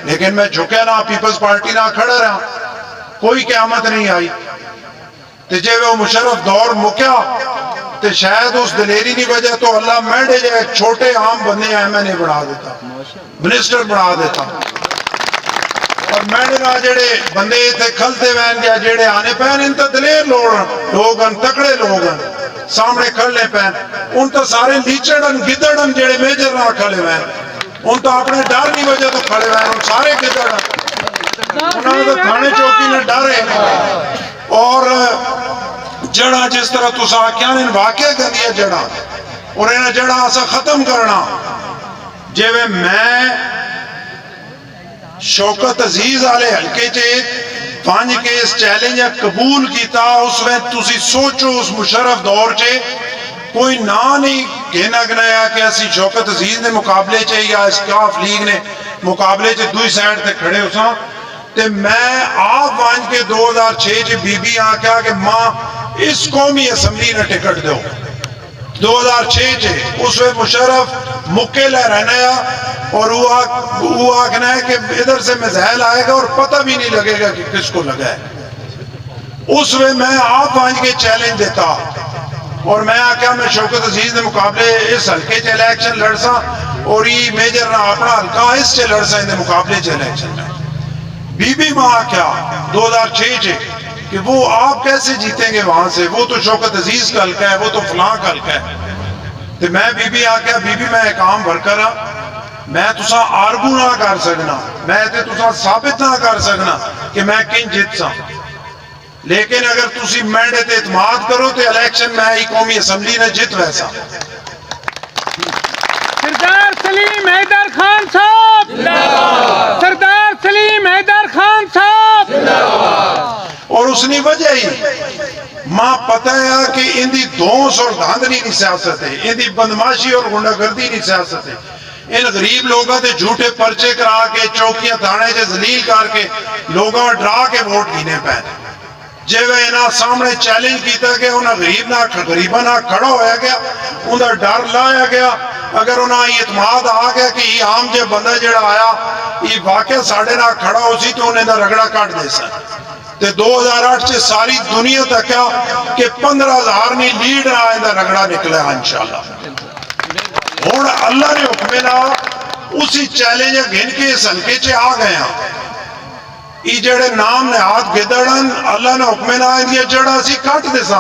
لیکن میں جھکے نہ پیپلز پارٹی نہ کھڑا رہا، کوئی قیامت نہیں آئی. تے جے وہ مشرف دور مکیا تے شاید اس دلیری نہیں وجہ تو اللہ میڈے جے ایک چھوٹے عام بندے ہیں میں نے بنا دیتا، منسٹر بنا دیتا. اور میں نے کہا جڑے بندے تھے کھلتے وین گیا جڑے آنے پہن ان تو دلیر لوگن تکڑے لوگن سامنے کھلنے پہن ان تو سارے لیچڑن گدڑن جڑے میجر نہ کھلے وین ان تو اپنے ڈر نہیں وجہ تو کھلے وین ان سارے گدڑن انہوں نے تو تھانے چوکی نے ڈرے. اور جڑا جس طرح تو سا کیا نے واقعہ کر دیا جڑا اور انہیں جڑا اسا ختم کرنا جے میں شوکت عزیز آلے ہلکے چے 5 کے اس چیلنج قبول کیتا. اس میں تسی سوچو اس مشرف دور چے کوئی نا نہیں گھنا گنایا کہ اسی شوکت عزیز نے مقابلے چے یا اسکاف لیگ نے مقابلے چے دوئی سائٹ تے کھڑے ہو ساں تے میں آپ 5 کے 2006 چے بی بی آکھا کہ ماں اس قومی اسمبلی نے ٹکٹ دو 2006 چے اس میں مشرف مکے لے رہنا ہے اور وہ آکھنا ہے کہ ادھر سے میزائل آئے گا اور پتہ بھی نہیں لگے گا کہ کس کو لگا ہے. اس میں آپ 5 کے چیلنج دیتا اور میں آکھا میں شوکت عزیز نے مقابلے اس ہلکے چے الیکشن لڑسا اور یہ میجر نہ اپنا ہلکا اس چے لڑسا ان مقابلے چے الیکشن میں. بی بی ماں آکھا 2006 چے کہ وہ آپ کیسے جیتیں گے وہاں سے، وہ تو شوکت عزیز کا حلقہ ہے، وہ تو فلاں کا حلقہ ہے. تو میں بی بی آکھا بی بی میں ایک عام ورکر ہاں، میں تسا آرگو نہ کر سکنا، میں تے تسا ثابت نہ کر سکنا کہ میں کن جیت سا، لیکن اگر تسی میڈے تے اعتماد کرو تے الیکشن میں ہی قومی اسمبلی نے جیت ویسا. سردار سلیم حیدر خان صاحب سردار سلیم حیدر خان صاحب. اور اس نے وجہ ہی ماں پتہ ہے کہ ان دی دھونس اور دھاندلی نہیں سیاست ہے، ان دی بدماشی اور گنڈہ گردی نہیں سیاست ہے. ان غریب لوگوں تے جھوٹے پرچے کرا کے چوکیاں تھانے سے ذلیل کر کے لوگوں ڈرا کے ووٹ گھینے پہ جے وہ انہاں سامنے چیلنج کیتا کہ انہاں غریباں نہ کھڑا ہویا گیا، انہاں ڈر لایا گیا. اگر انہاں اعتماد آ گیا کہ یہ عام جے بندہ جڑا آیا یہ واقع ساڑھے نہ کھڑا ہو سی تو انہیں دا رگڑا کٹ دے سن. تے 2008 سے ساری دنیا تک کیا کہ 15,000 نہیں لیڈ نہ آئیں دا رگڑا نکلے ہیں انشاءاللہ. اور اللہ نے حکمنا اسی چیلنج گھن کے اس ہلکے چے آ گئے ہیں. یہ جڑے نام نے ہاتھ گدڑن اللہ نے حکمنا یہ جڑا سی کٹ دے سا.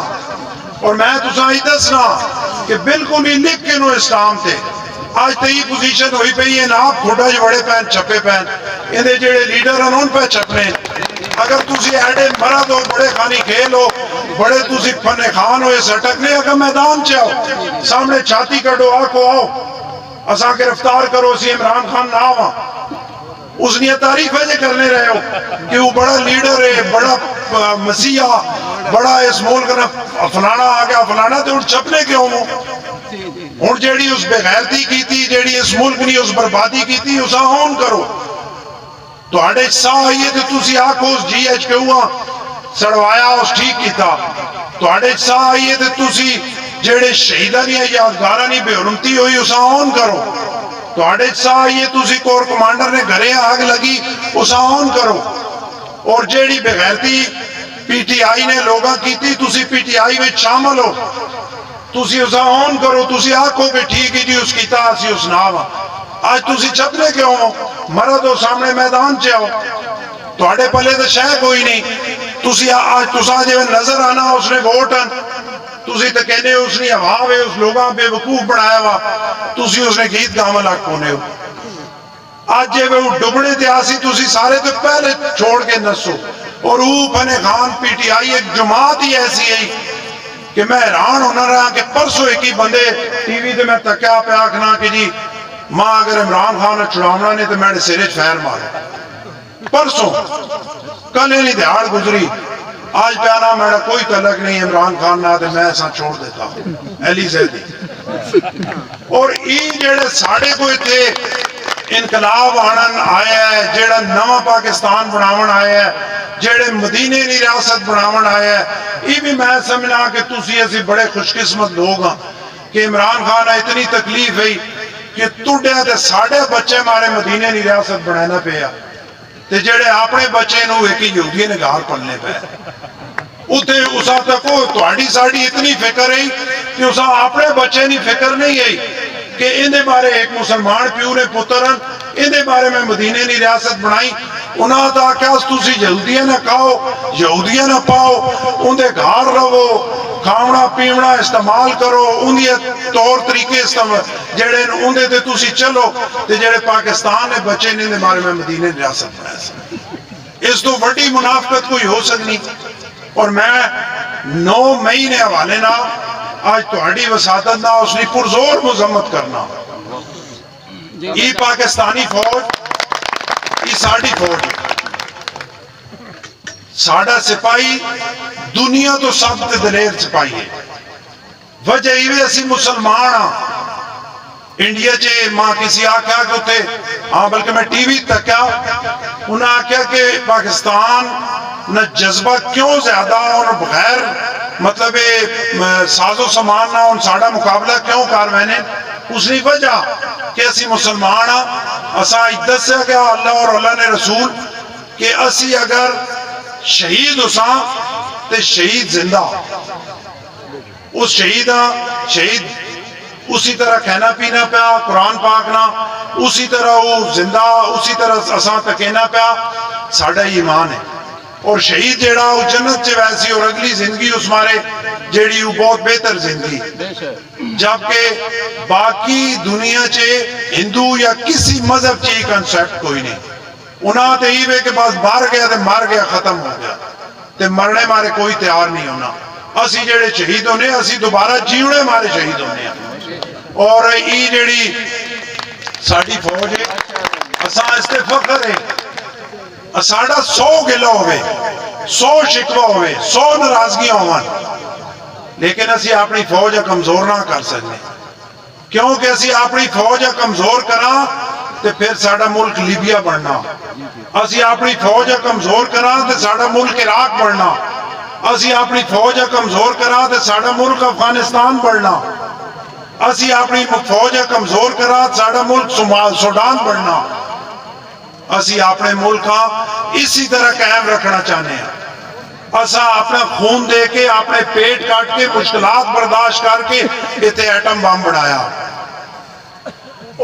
اور میں تسا ہی دسنا کہ بالکل ہی لکھ کے نو اسلام تے آج تے ہی پوزیشن ہوئی پہ یہ ناپ کھوڑا جو بڑے پہن چھپے پہن اندھے جڑے لیڈر ہیں ان پہ چھپنے. اگر تسی ایڈے مرد ہو بڑے خانی کھیل ہو بڑے تسی فن خان ہو یہ سٹکنے اگر میدان چاہو سامنے چھاتی کٹو آکو آؤ اساں گرفتار کرو سی عمران خان نہ آواں اس نے تعریفیں جو کرنے رہے ہو کہ وہ بڑا لیڈر ہے، بڑا مسیحا، بڑا اس ملک کا فلانا آ گیا فلانا، تو ہوں چھپنے کیوں ہو؟ ہوں جیڑی اس بغیرتی کی تھی، جیڑی اس ملک نے اس بربادی کی تھی، اسا ہون کرو. تواڈے سا آئیے تو تسی آکھو اس جی ایچ کے ہوا سڑوایا اس ٹھیک کیتا. تواڈے سا آئیے تو تسی جیڑے شہیداں دی یادگاراں دی بے حرمتی ہوئی اسا ہون کرو. تواڈے سا آئیے تسی کور کمانڈر نے گھرے آگ لگی اسا ہون کرو. اور جیڑی بغیرتی پی ٹی آئی نے لوگاں کیتی، تسی پی ٹی آئی میں شامل ہو، تسی اسا ہون کرو. تسی آکھو کہ ٹھیک ہے جی اس کیتا اسی اس نام. آج تسی چھپنے کیوں ہو؟ مرد ہو سامنے میدان چ آؤ. تواڈے پلے تو شے کوئی نہیں. تسی آج تساں جے نظر آنا اس نے ووٹ ان، تسی تو کہنے اس نے ہوا وے اس لوگاں بے وقوف بنایا وا، تسی اس نے گیت گاون لگ پونے ہو. آج جے وہ ڈبنے تے آسی تسی سارے تو پہلے چھوڑ کے نسو. اور وہ فنے خان پی ٹی آئی ایک جماعت ہی ایسی ہے کہ میں حیران ہونا رہا کہ پرسوں ایک ہی بندے ٹی وی تے میں تکیا پہ آکھنا کہ جی ماں اگر عمران خان چھڑاونا نہیں تو میں سرے فیر مارا. پرسوں کل نہیں دیہاڑ گزری، آج پیانا میرا کوئی تعلق نہیں عمران خان نہ، تو میں ایسا چھوڑ دیتا ایلی زیدی. اور ای جڑے ساڑے کوئی تھے انقلاب آنن آیا ہے، جڑا نواں پاکستان بناون آیا ہے، جڑے مدینے کی ریاست بناون آیا ہے، یہ بھی میں سمجھنا کہ تسی ایسی بڑے خوش قسمت لوگ ہیں کہ عمران خان اتنی تکلیف ہے کہ تُڈیا تے ساڑے بچے ہمارے مدینے کی ریاست بنانا پیا، تے جڑے اپنے بچے نو ایک یہودی نے گھر پڑھنے پہ اتنے اسا تک تہاڈی ساڑی اتنی فکر ہے کہ اسا اپنے بچے کی فکر نہیں ہے کہ اندے بارے ایک مسلمان پیو نے پتر ہیں، اندے بارے میں مدینے کی ریاست بنائی. انہاں تا کہ تسی یہودیاں نہ کھاؤ، یہودیاں نہ پاؤ، اندے گھر رہو، کھاونا پیونا استعمال کرو، اندے طور طریقے استعمال جڑے اندے تے تسی چلو، تے جڑے پاکستان نے بچے نے اندے بارے میں مدینے کی ریاست بنایا. اس تو بڑی منافقت کوئی ہو سکنی. اور میں 9 مئی نے حوالے نہ آج تہاڈی وساطت نہ اس نے پرزور مذمت کرنا. یہ پاکستانی فوج، یہ ساڑی فوج ہے. ساڑا سپاہی دنیا تو سب تے دلیر سپاہی ہے. وجہ یہ اسی مسلمان ہاں. انڈیا چے ماں کسی آکھا کہ اتے ہاں بلکہ میں ٹی وی تک کیا انہاں آکھا کہ پاکستان نہ جذبہ کیوں زیادہ اور بغیر مطلب ساز و سامان نہ ان ساڑا مقابلہ کیوں کر رہے ہیں. اس نے وجہ کہ اسی مسلمان ہاں، اسا عدت سے کہ اللہ اور اللہ نے رسول کہ اسی اگر شہید اساں تے شہید زندہ، اس شہید ہاں شہید اسی طرح کھینا پینا پیا قرآن پاک نہ، اسی طرح وہ زندہ، اسی طرح اساں تکینا پیا. ساڑا ایمان ہے. اور شہید جیڑا وہ جنت چے ویسی اور اگلی زندگی اس مارے جیڑی وہ بہت بہتر زندگی. جبکہ باقی دنیا چے ہندو یا کسی مذہب چے کنسیپٹ کوئی نہیں. انہاں تے ہی وے کہ بس مار گیا تے مار گیا ختم ہو گیا، تے مرنے مارے کوئی تیار نہیں ہونا. اسی جیڑے شہید ہونے اسی دوبارہ جیونے مارے شہید ہونے ہیں. اور ای جیڑی ساڑی فوج ہے اساں اس تے فخر ہے. ساڑا 100 گلہ ہوئے، 100 شکوہ ہوئے، 100 ناراضگیاں ہوئے، لیکن اسی اپنی فوج کمزور نہ کر سکتے. کیونکہ اسی اپنی فوج کمزور کرا تو پھر ساڑا ملک لیبیا بڑھنا. اسی اپنی فوج کمزور کرا تو ساڑا ملک عراق بڑھنا. اسی اپنی فوج کمزور کرا تو ساڑا ملک افغانستان بڑھنا. اسی اپنی فوج کمزور کرا تو ساڑا ملک سوڈان بڑھنا. اسی اپنے ملک اسی طرح قائم رکھنا چاہنے ہیں. اسا اپنا خون دے کے اپنے پیٹ کاٹ کے مشکلات برداشت کر کے اتنے ایٹم بم بڑھایا.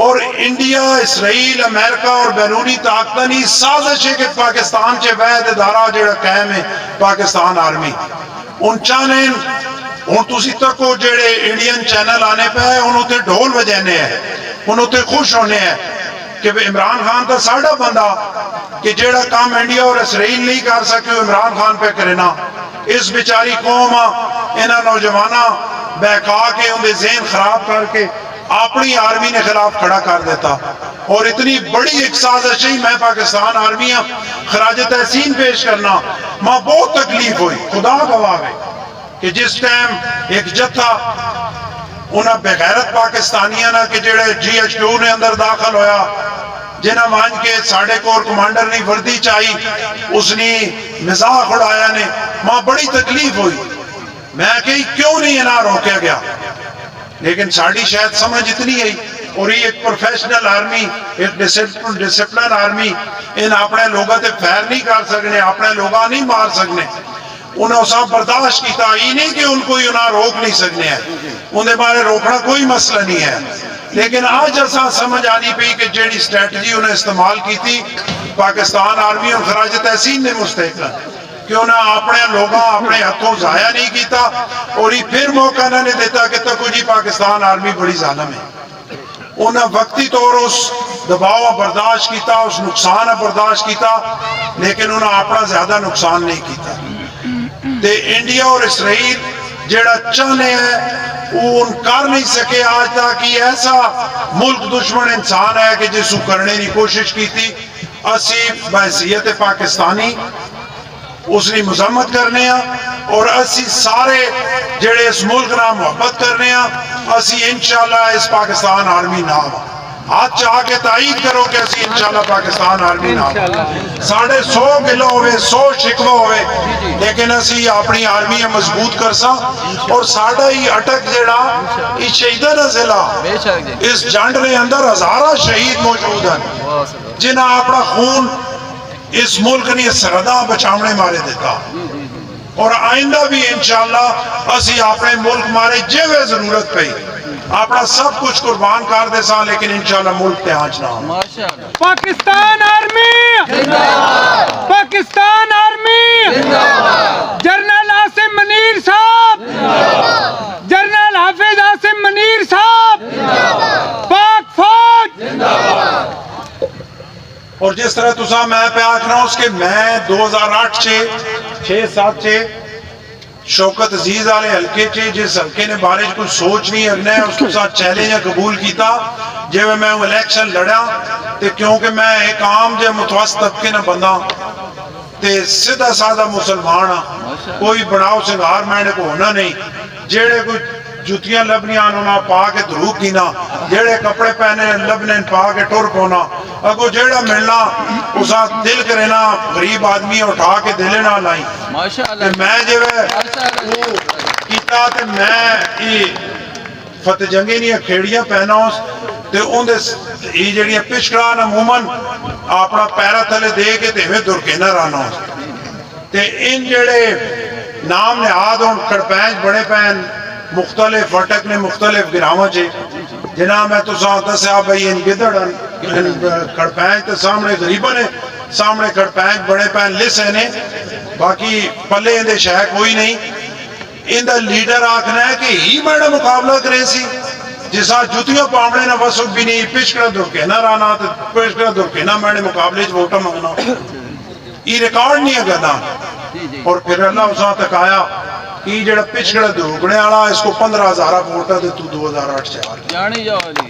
اور انڈیا، اسرائیل، امریکہ اور بیرونی طاقتیں سازش ہے کہ پاکستان چے وحد ادارہ جڑا قائم ہے پاکستان آرمی ان چاہنے ان تسی تکو جڑے انڈین چینل آنے پہ ہے انہوں تے ڈھول بجانے ہیں، انہوں تے خوش ہونے ہیں کہ عمران خان تا ساڑا بندہ کہ جیڑا کام انڈیا اور اسرائیل نہیں کر سکے عمران خان پہ کرنا. اس بیچاری قوم انہاں نوجوانہ بہکا کے ان دے ذہن خراب کر کے اپنی آرمی نے خلاف کھڑا کر دیتا. اور اتنی بڑی ایک سازش ہی میں پاکستان آرمی خراج تحسین پیش کرنا ماں بہت تکلیف ہوئی. خدا گواہ ہے کہ جس ٹائم ایک جتھا انہاں بغیرت پاکستانیاں نا کہ جڑے جی ایچ کیو نے اندر داخل ہویا جنہاں مان کے ساڑھے کور کمانڈر نے وردی چاہی اس نے مزاح اڑایا نے ماں بڑی تکلیف ہوئی. میں کہی کیوں نہیں انہاں روکیا گیا, لیکن ساڑھی شاید سمجھ اتنی ہے اور یہ ایک پروفیشنل آرمی ایک ڈسپلن آرمی ان اپنے لوگوں تے فیر نہیں کر سکنے, اپنے لوگاں نہیں مار سکنے. انہوں اساں برداشت کیتا ہی نہیں کہ ان کو انہاں روک نہیں سکنے ہیں, انہیں بارے روکنا کوئی مسئلہ نہیں ہے. لیکن آج اساں سمجھ آنی پئی کہ جیڑی اسٹریٹجی انہیں استعمال کی تھی پاکستان آرمی اور خراج تحسین نے مستحقن کہ انہیں اپنے لوگاں اپنے ہاتھوں ضائع نہیں کیتا اور یہ پھر موقع نہ دیتا کہ تکو جی پاکستان آرمی بڑی ظالم ہے. انہیں وقتی طور اس دباؤ برداشت کیتا, اس نقصان برداشت کیتا, لیکن انہیں اپنا زیادہ نقصان نہیں کیتا. تے انڈیا اور اسرائیل جیڑا چاہنے ہیں وہ ان کر نہیں سکے آج تک. ایسا ملک دشمن انسان ہے کہ جس کو کرنے کی کوشش کی تھی. اسی بحیثیت پاکستانی اس نے مذمت کرنے ہیں اور اسی سارے جڑے اس ملک نہ محبت کرنے ہیں اسی انشاءاللہ اس پاکستان آرمی نام ہاتھ چاہ کے تائید کرو کہ اسی انشاءاللہ پاکستان آرمی نام 150 گلو ہوئے 100 شکوہ ہوئے لیکن اسی اپنی آرمی مضبوط کرسا اور ساڑھا ہی اٹک جڑا اس شہیدہ نزلہ اس جنڈ نے اندر ہزارہ شہید موجود ہیں جنہاں اپنا خون اس ملک نے سردہ بچاونے مارے دیتا اور آئندہ بھی انشاءاللہ اسی اپنے ملک مارے جیوے ضرورت پہ اپنا سب کچھ قربان کر دے سا لیکن انشاءاللہ ملک تے آنچنا ہوں. Pakistan army Pakistan army general Asim Munir صاحب جنرل حافظ عاصم منیر صاحب پاک فوج. اور جس طرح تسا میں پہ آکھ رہا ہوں اس کے میں 2008 6-7 شوکت عزیز آلے حلقے چے جس حلقے نے بارے کچھ سوچ نہیں اگنے اس کو ساتھ چیلنج قبول کیتا جو میں الیکشن لڑا تے کیونکہ میں ایک عام جو متوسط طبقے نہ بندہ تے سیدھا سادہ مسلمان ہاں کوئی بڑاؤ سنگار میں نے کو ہونا نہیں جیڑے کوئی جوتیاں لبنیاں انہوں پا کے دھروپ کینا جیڑے کپڑے پہنے لبنے پا کے ٹور پونا اگو جیڑا ملنا اسا دل کرینا غریب آدمی اٹھا کے دلے نہ لائیں میں جو ہے کیتا تے میں فتح جنگی نہیں کھیڑیاں پہنا اس تے ان دے یہ جڑیاں پشکران عموماً اپنا پیرا تھلے دے کے تے میں درکینا رانا اس تے ان جڑے نام نہاد ہوں کڑپینچ بڑے پہن مختلف وٹک نے مختلف گراواں چے جنہاں میں تو ساتھ دسیا بھئی ان گدڑن کڑپینچ تے سامنے غریبہ نے سامنے کڑپینچ بڑے پہن لسے نے باقی پلے اندے شہ کوئی نہیں ان دا لیڈر آکھنا ہے کہ ہی میڈا مقابلہ کرے سی جسا جوتیوں پامڑے نہ وسک بھی نہیں پشکڑا درکینا رانا پشکڑا درکینا میں نے مقابلے چ ووٹا مانگنا یہ ریکارڈ نہیں ہے گنا اور پھر اللہ اساں تک آیا کہ جڑا پچھڑا دھوکنے والا اس کو 15,000 ووٹا دے تو 2008 سے جانی جاؤ علی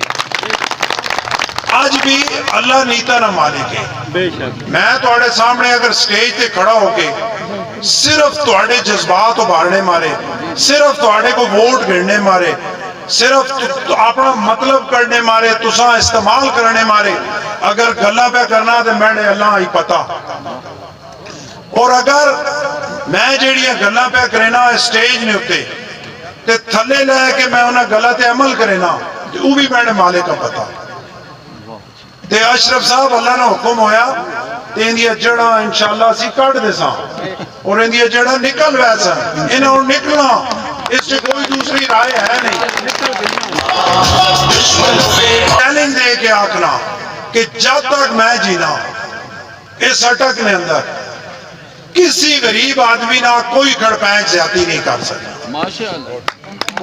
آج بھی اللہ نیتا نہ مالک ہے میں توڑے سامنے اگر سٹیج تے کھڑا ہو کے صرف توڑے جذبات ابھارنے مارے صرف توڑے کو ووٹ گھڑنے مارے صرف اپنا مطلب کرنے مارے تساں استعمال کرنے مارے اگر گلہ پہ کرنا تو میں نے اللہ ہی پتا اور اگر میں جیڑیاں گلہ پہ کرینا اسٹیج نے ہوتے تے تھلے لے کے میں انہیں غلط عمل کرینا وہ بھی میں نے مالے کا پتا تے اشرف صاحب اللہ نے حکم ہویا تے اندیا جڑا انشاءاللہ اسی کٹ دے ساں اور اندیا جڑا نکل ویسا انہوں نکلنا اس سے کوئی دوسری رائے ہے نہیں چیلنج دے کے آکھنا کہ جب تک میں جینا اس اٹک نے اندر کسی غریب آدمی نہ کوئی کھڑپینچ زیادتی نہیں کر سکتا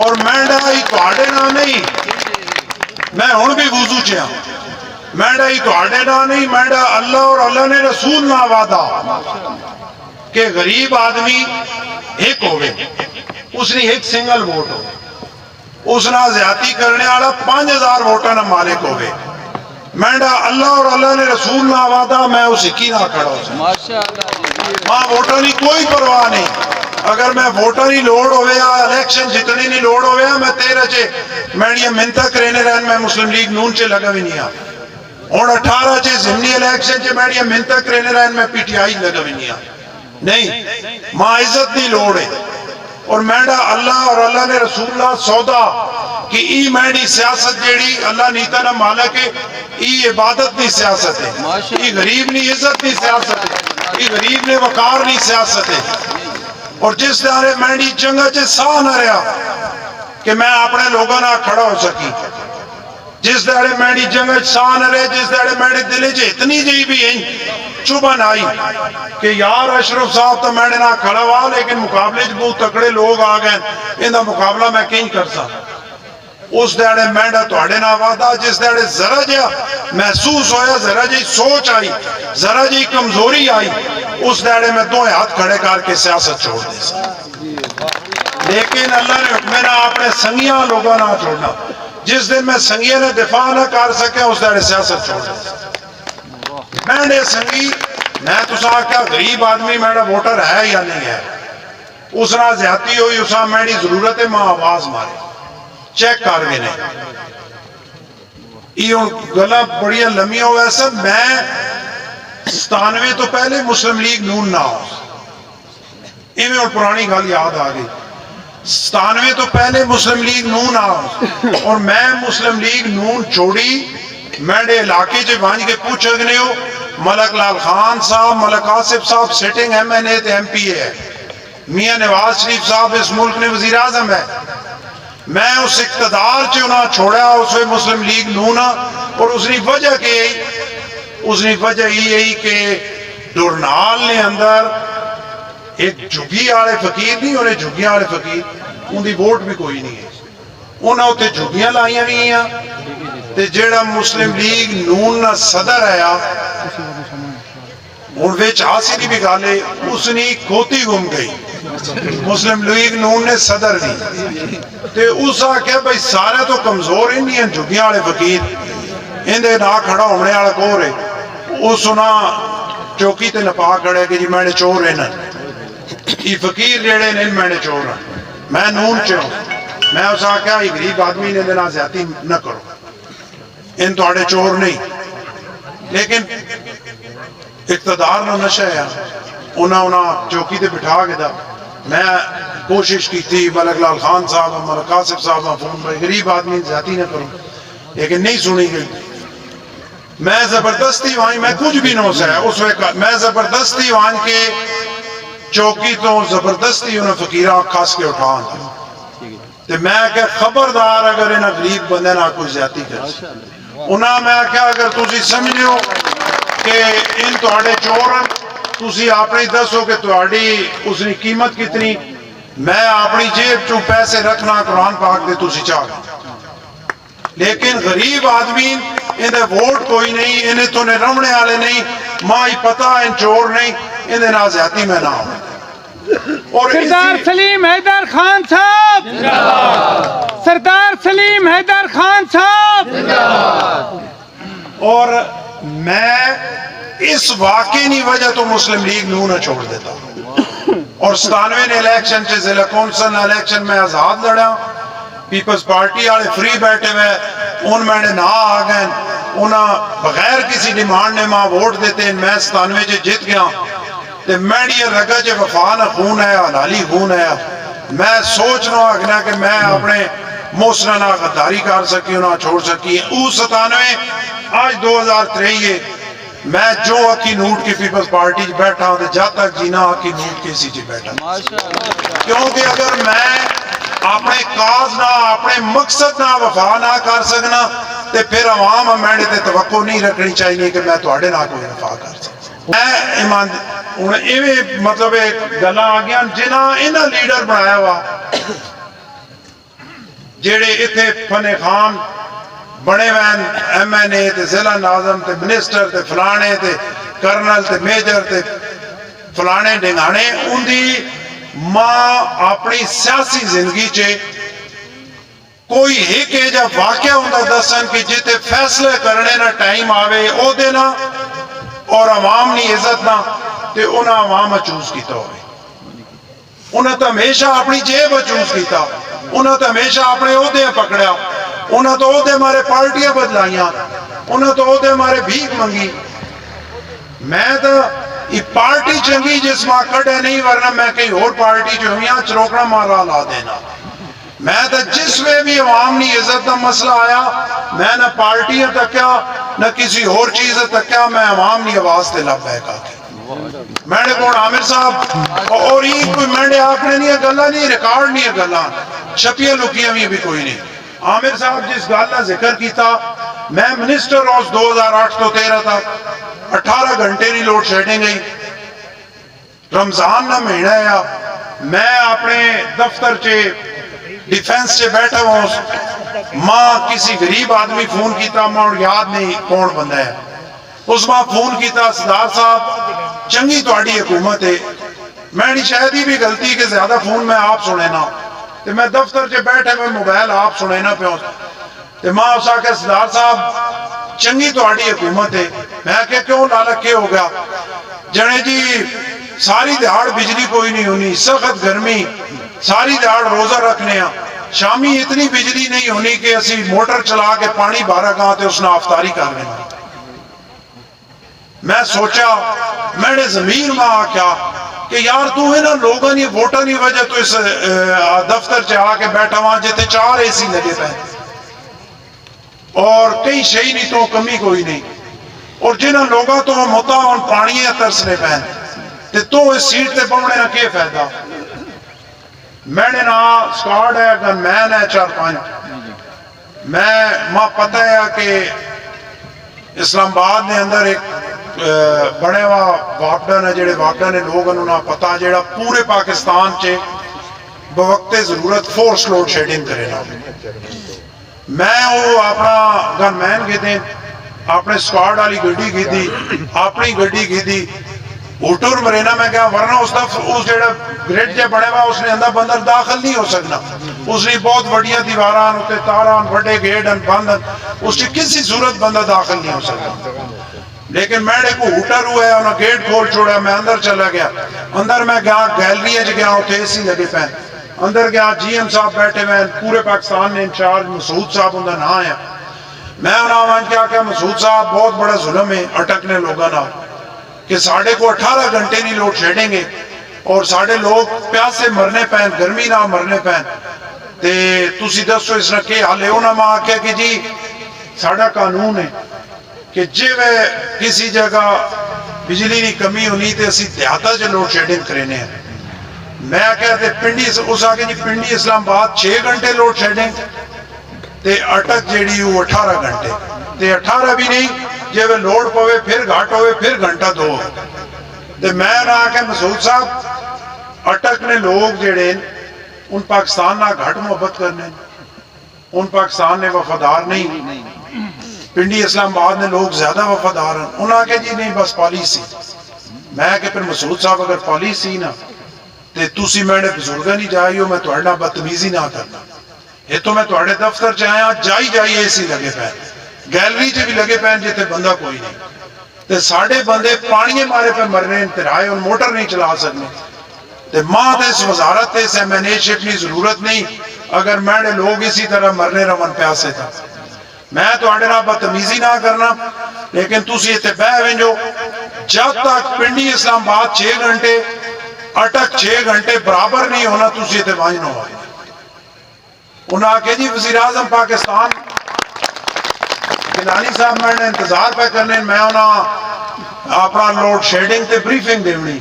اور میں ہی توڑے نہ نہیں میں ہون بھی وضو چاہاں میں ہی توڑے نہ نہیں میں اللہ اور اللہ نے رسول نہ وعدہ کہ غریب آدمی ایک ہوئے اس نے ایک سنگل ووٹ ہو اس نے زیادتی کرنے والا 5,000 ووٹاں نہ مالک ہوئے مینڈا اللہ اور اللہ نے رسول نہ وعدہ میں اس کی نہ کھڑا ہو سکتا ماشاءاللہ ماں ووٹر نہیں کوئی پرواہ نہیں اگر میں ووٹر ہی لوڑ ہویا الیکشن جتنی نہیں لوڑ ہویا میں تیرہ چے میڈیا منتا کرنے رہن میں مسلم لیگ نون چے لگا بھی نہیں آ اور 18 چے ضمنی الیکشن چے میڈیا منتا کرنے رہن میں پی ٹی آئی لگا بھی نہیں آ نہیں ماں عزت نہیں لوڑ ہے اور میڈا اللہ اور اللہ نے رسول اللہ سودا کہ ای میڈی سیاست جیڑی اللہ نیتا نہ مالک ہے ای عبادت نہیں سیاست ہے ای غریب نہیں عزت نہیں سیاست ہے ای غریب نے وقار نہیں سیاست ہے اور جس دارے میڈی جنگا چے ساہ نہ رہا کہ میں اپنے لوگوں نہ کھڑا ہو سکی جس دارے میڈی جنگا چے ساہ نہ رہے جس دارے میڈی دلے چے اتنی جی بھی ہیں چوبن آئی کہ یار اشرف صاحب تو میڈے نہ کھڑا ہوا لیکن مقابلے جو بہت تکڑے لوگ آ گئے انہا مقابلہ میں کہیں کر سکتا اس دیڑے میڈا توڑے نہ وعدہ جس دیڑے ذرا جا محسوس ہویا ذرا جی سوچ آئی ذرا جی کمزوری آئی اس دیڑے میں دو ہاتھ کھڑے کر کے سیاست چھوڑ دے سکتا لیکن اللہ نے حکمنا اپنے سنگیاں لوگوں نہ چھوڑنا جس دن میں سنگیاں نے دفاع نہ کر سکے اس دیڑے سیاست چھوڑ دے سکتا میں نے سنگی میں تو سا کیا غریب آدمی میرا ووٹر ہے یا نہیں ہے اس نہ زیادتی ہوئی اس نہ میری ضرورت ہے ماں آواز مارے چیک کر گئے نہیں یہ گلہ بڑی لمحی ہو ایسا میں 97 تو پہلے مسلم لیگ نون نہ ہو ایمیں اور پرانی گل یاد آگئی 97 تو پہلے مسلم لیگ نون آ اور میں مسلم لیگ نون چھوڑی میرے علاقے جو وہاں کے پوچھ اگنے ہو ملک لال خان صاحب ملک آصف صاحب سیٹنگ ایم این اے تے ایم پی اے ہے میاں نواز شریف صاحب اس ملک نے وزیر اعظم ہے میں اس اقتدار چنا چھوڑا اس میں مسلم لیگ نونا اور اس نے وجہ کہ اس نے وجہ یہی کہ ڈورنال نے اندر ایک جھگی آلے فقیر نہیں انہیں جھگیاں آلے فقیر ان دی ووٹ بھی کوئی نہیں ہے انہوں تے جھگیاں لائیاں بھی ہیں تے جیڑا مسلم لیگ نون صدر آیا اور ویچ آسی کی بھی گالے اس نے کھوتی گم گئی مسلم لیگ نون نے صدر دی تے اس آکے بھئی سارے تو کمزور ہی نہیں ہیں جھگیاں آلے فقیر اندے نہ کھڑا ہونے آلے کو رہے اس سنا چوکی تے نپا کھڑے کہ جی میں نے چور ہے نا یہ فقیر جیڑے نہیں میں نے چور ہے میں نون چاہوں میں اس آکے یہ غریب آدمی نے دینا زیادتی نہ کرو ان تو آڑے چور نہیں لیکن اقتدار نہ نشہ ہے انہاں چوکی تے بٹھا کے دا میں کوشش کی تھی ملک لال خان صاحب ملک آصف صاحب فون بھائی غریب آدمی زیادتی نہ کروں لیکن نہیں سنی گئی میں زبردستی وہاں میں کچھ بھی نہ ہو سکا اس وقت میں زبردستی وہاں کے چوکی تو زبردستی انہیں فقیرہ کھاس کے اٹھا تے میں کہ خبردار اگر انہیں غریب بندے نہ کوئی زیادتی کر انہاں میں کیا اگر تسی سمجھنے ہو کہ ان توڑے چورن تسی اپنی دسو کہ توڑی اس نے قیمت کتنی میں اپنی جیب چوں پیسے رکھنا قرآن پاک دے تسی چاہ لیکن غریب آدمی انہیں ووٹ کوئی نہیں انہیں تو نے رمنے آلے نہیں ماں ہی پتا ان چور نہیں انہیں نہ زیادتی میں نہ ہوں سردار سلیم حیدر خان صاحب سردار سلیم حیدر خان صاحب اور میں اس واقعی نہیں وجہ تو مسلم لیگ نون نہ چھوڑ دیتا اور 97 نے الیکشن چے ضلع کونسل الیکشن میں آزاد لڑا پیپلز پارٹی آلے فری بیٹھے ہوئے ان میں نے نہ آگئے انہاں بغیر کسی ڈیمانڈ نے ماں ووٹ دیتے ہیں میں 97 چے جیت گیا تے میڈیا رگا جے وفا نہ خون ہے حلالی خون ہے میں سوچ رہا ہوں کہ میں اپنے محسنہ نہ غداری کر سکی نہ چھوڑ سکی او 97 آج 2023 میں جو حقی نوٹ کی پیپلز پارٹی بیٹھا ہوں جب تک جینا حقی نوٹ کی سی جی بیٹھا کیونکہ اگر میں اپنے کاز نہ اپنے مقصد نہ وفا نہ کر سکنا تے پھر عوام میں نے توقع نہیں رکھنی چاہیے کہ میں توڑے نہ کوئی وفا کر سکتا میں ایمان ایویں مطلب ایک گلہ آگیا جنہ انہا لیڈر بنایا ہوا جیڑے اتھے فن خان بڑے وین ایم این اے تے ضلع ناظم تے منسٹر تے فلانے تے کرنل تے میجر تے فلانے ڈنگانے ان دی ماں اپنی سیاسی زندگی چے کوئی ایک یہ جا واقعہ ہوندہ دسن کہ جتے فیصلے کرنے نہ ٹائم آوے او دینا اور عوام نی عزت نہ تے انہاں عوام چوز کیتا ہوئے. انہاں تو ہمیشہ اپنی جیب چوز کیتا, انہاں تو ہمیشہ اپنے عہدے پکڑیا, انہاں تو عہدے مارے پارٹیاں بدلائیاں, انہاں تو عہدے مارے بھیک منگی. میں تو یہ پارٹی چنگی جس ماں کڑے نہیں, ورنہ میں کہیں اور پارٹی جو ہمیاں چروکڑا مارا لا دینا. میں تو جس میں بھی عوام نی عزت کا مسئلہ آیا, میں نہ پارٹیاں تکیا نہ کسی اور چیز تکیا, میں عوام نی آواز تے لب بہ کا کے میں نے کون عامر صاحب اور یہ کوئی میں نے آکھنے نہیں گلا نہیں, ریکارڈ نہیں گلا, چھپیاں لکیاں بھی کوئی نہیں. عامر صاحب جس گل کا ذکر کیتا, میں منسٹر اس 2008 تو 13 تک 18 گھنٹے نہیں لوڈ شیڈنگ گئی. رمضان نہ مہینہ ہے, میں اپنے دفتر چے ڈیفینس سے بیٹھا ہوں, ماں کسی غریب آدمی فون کیتا, ماں یاد نہیں کون بندہ ہے, اس ماں فون کیتا, سردار صاحب چنگی تواڈی حکومت ہے, میں نہیں شاید ہی بھی غلطی کہ زیادہ فون میں آپ سنے نا, تو میں دفتر سے بیٹھے میں موبائل آپ سنے نا پہ, تو ماں اس آکے سردار صاحب چنگی تواڈی حکومت ہے. میں کہ کیوں لالک کے ہو گیا, جنے جی ساری دیہاڑ بجلی کوئی نہیں ہونی, سخت گرمی, ساری دیہاڑ روزہ رکھنے ہیں, شامی اتنی بجلی نہیں ہونی کہ اسی موٹر چلا کے پانی بارہ گاں تے اس نے افطاری کر لینا. میں سوچا, میں نے ضمیر میں آکیا کہ یار تو ہے نا لوگوں نے ووٹا نہیں وجہ تو اس دفتر چاہ کے بیٹھا وہاں جتے 4 اے سی لگے پہ اور کئی شئی نہیں تو کمی کوئی نہیں, اور جنہاں لوگاں تو ہم ہوتا ان پانیاں ترسنے پہن تے تو اس سیٹ تے پڑھنے نہ کیا فائدہ. میں نے نا سکارڈ ہے, گن مین ہے 4-5, میں ماں پتہ ہے کہ اسلام آباد نے اندر ایک بڑے واقعہ ہے, جڑے واقعہ نے لوگ انہوں پتا جڑا پورے پاکستان چے بوقت ضرورت فورس لوڈ شیڈنگ کرے نا. میں وہ اپنا گن مین گی دیں, اپنے سکواڈ والی گڈی گی دی, اپنی گڈی گی دی, اوٹور مرینا میں کہا, ورنہ اس جڑا گریڈ جے بڑے ہوا اس نے اندر بندر داخل نہیں ہو سکنا, اس نے بہت بڑیا دیواران ہوتے تاران بڑے گیٹن بندن, اس نے کسی صورت بندہ داخل نہیں ہو سکنا. لیکن میں نے کو ہوٹر ہوا ہے, انہوں گیٹ کھول چھوڑا, میں اندر چلا گیا. اندر میں گیا گیلری ہے گیا, اتنے اے سی لگے پہ, اندر گیا جی ایم صاحب بیٹھے ہوئے, پورے پاکستان نے انچارج مسعود صاحب اندر نہ آیا. میں انہوں کیا کہ مسعود صاحب بہت بڑا ظلم ہے اٹکنے لوگوں نہ, کہ ساڑھے کو 18 گھنٹے نہیں لوڈ شیڈیں گے اور ساڑھے لوگ پیاس سے مرنے پہن, گرمی نہ مرنے پہن, تے تُسی دسو اس رکھے حالے ہونا ماں آکے کہ جی ساڑھا قانون ہے کہ جے وہ کسی جگہ بجلی نہیں کمی ہونی تے اسی دیہاتا جو لوڈ شیڈنگ کرینے ہیں. میں کہتے پنڈی اس آگے جی پنڈی اسلام آباد 6 گھنٹے لوڈ شیڈنگ تے اٹک جیڑی وہ 18 گھنٹے, تے 18 بھی نہیں جے وہ لوڈ پوے پھر گھاٹ ہوئے پھر گھنٹہ 2 ہوئے. تے میں نہ آکے مسعود صاحب اٹک نے لوگ جیڑے ان پاکستان نہ گھٹ محبت کرنے, ان پاکستان نے وفادار نہیں, پنڈی اسلام آباد نے لوگ زیادہ وفادار ہیں. انہوں نے کہا جی نہیں بس پالیسی. میں کہ پھر مسعود صاحب اگر پالیسی نا تے تُسی میں نے بزرگاں نہیں جائی ہو, میں توڑنا بدتمیزی نہ کرنا. یہ تو میں توڑے دفتر چاہیا جائی اے سی لگے پہن, گیلری چے بھی لگے پہن جیتے بندہ کوئی نہیں, تے ساڑھے بندے پانیے مارے پہ مرنے انترائے, ان موٹر نہیں چلا سکنے. تے ماں تے اس وزارت تے سے میں نے شکلی ضرورت نہیں اگر میں نے لوگ اسی طرح مرنے رون پیاسے تھا. میں تو آڑے بدتمیزی نہ کرنا, لیکن تُسی یہ بہ وینجو جب تک پنڈی اسلام آباد 6 گھنٹے اٹک 6 گھنٹے برابر نہیں ہونا تُسی یہ وانجنو آئے. انہوں نے کہا جی وزیر اعظم پاکستان گیلانی صاحب میں نے انتظار پہ کرنے, میں انہوں اپنا لوڈ شیڈنگ تے بریفنگ دیونی.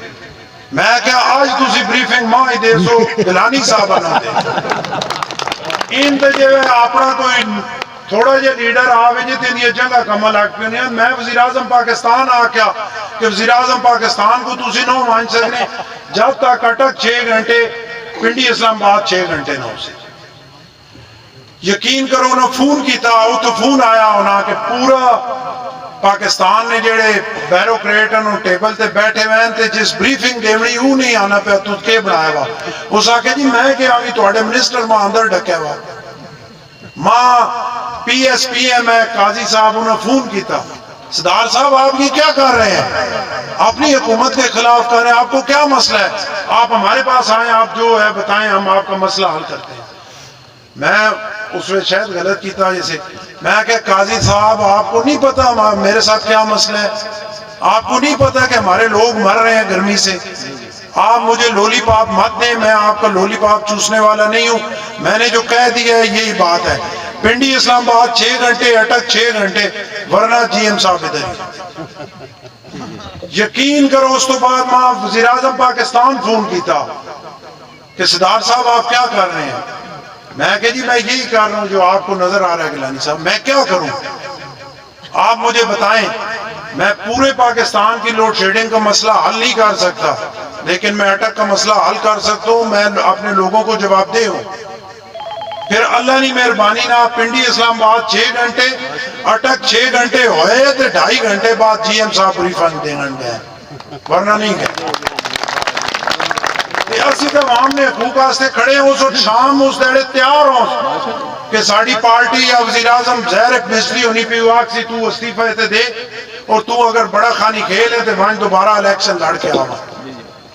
میں کہا آج تُسی بریفنگ ماں ہی دے سو گیلانی صاحب نہ دے. ان تے جو اپنا کوئی تھوڑا جے لیڈر آوے جی تین یہ جنگہ کمل آگ پیونی ہے. میں وزیر اعظم پاکستان آکیا کہ وزیر اعظم پاکستان کو تُسی نہ مان سکنے جب تک اٹک 6 گھنٹے پنڈی اسلام آباد 6 گھنٹے نہ ہو سے. یقین کرو انہوں فون کیتا, وہ تو فون آیا ہونا کہ پورا پاکستان نے جڑے بیروکریٹ انہوں ٹیبل تے بیٹھے ہوئے تے جس بریفنگ دیونی وہ نہیں آنا پہ تو کے بنایا ہوا. اس آکے جی میں کہ آگی تو آڑے منسٹر ماں اندر ڈکے ہوا. ماں پی ایس پی ایم ہے قاضی صاحب انہوں نے فون کیتا صدار صاحب آپ یہ کیا کر رہے ہیں اپنی حکومت کے خلاف کر رہے ہیں آپ کو کیا مسئلہ ہے آپ ہمارے پاس آئیں آپ جو ہے بتائیں ہم آپ کا مسئلہ حل کرتے ہیں میں اس میں شاید غلط کیتا جیسے میں کہ قاضی صاحب آپ کو نہیں پتا میرے ساتھ کیا مسئلہ ہے آپ کو نہیں پتا کہ ہمارے لوگ مر رہے ہیں گرمی سے آپ مجھے لولی پاپ مت دیں میں آپ کا لولی پاپ چوسنے والا نہیں ہوں میں نے جو کہہ دیا ہے یہی بات ہے پنڈی اسلام آباد 6 گھنٹے اٹک 6 گھنٹے ورنہ جی ایم صاحب ادھر یقین کرو اس تو بعد ماں وزیر اعظم پاکستان فون کیتا کہ صدار صاحب آپ کیا کر رہے ہیں میں کہ جی میں یہی کر رہا ہوں جو آپ کو نظر آ رہا ہے گیلانی صاحب میں کیا کروں آپ مجھے بتائیں میں پورے پاکستان کی لوڈ شیڈنگ کا مسئلہ حل نہیں کر سکتا لیکن میں اٹک کا مسئلہ حل کر سکتا ہوں میں اپنے لوگوں کو جواب دے ہوں پھر اللہ نے مہربانی نہ پنڈی اسلام آباد 6 گھنٹے اٹک 6 گھنٹے ہوئے تو 2.5 گھنٹے بعد جی ایم صاحب ریفنڈ دینا گئے ورنہ نہیں گئے اسی تو عوام نے حقوق واسطے کھڑے ہوں سو شام اس دیڑے تیار ہوں کہ ساڑی پارٹی یا وزیر اعظم ظاہر ایک مستری ہونی پی ہوا کہ تو استعفے تے دے اور تو اگر بڑا خانی کھیل ہے تو وہاں دوبارہ الیکشن لڑ کے آوا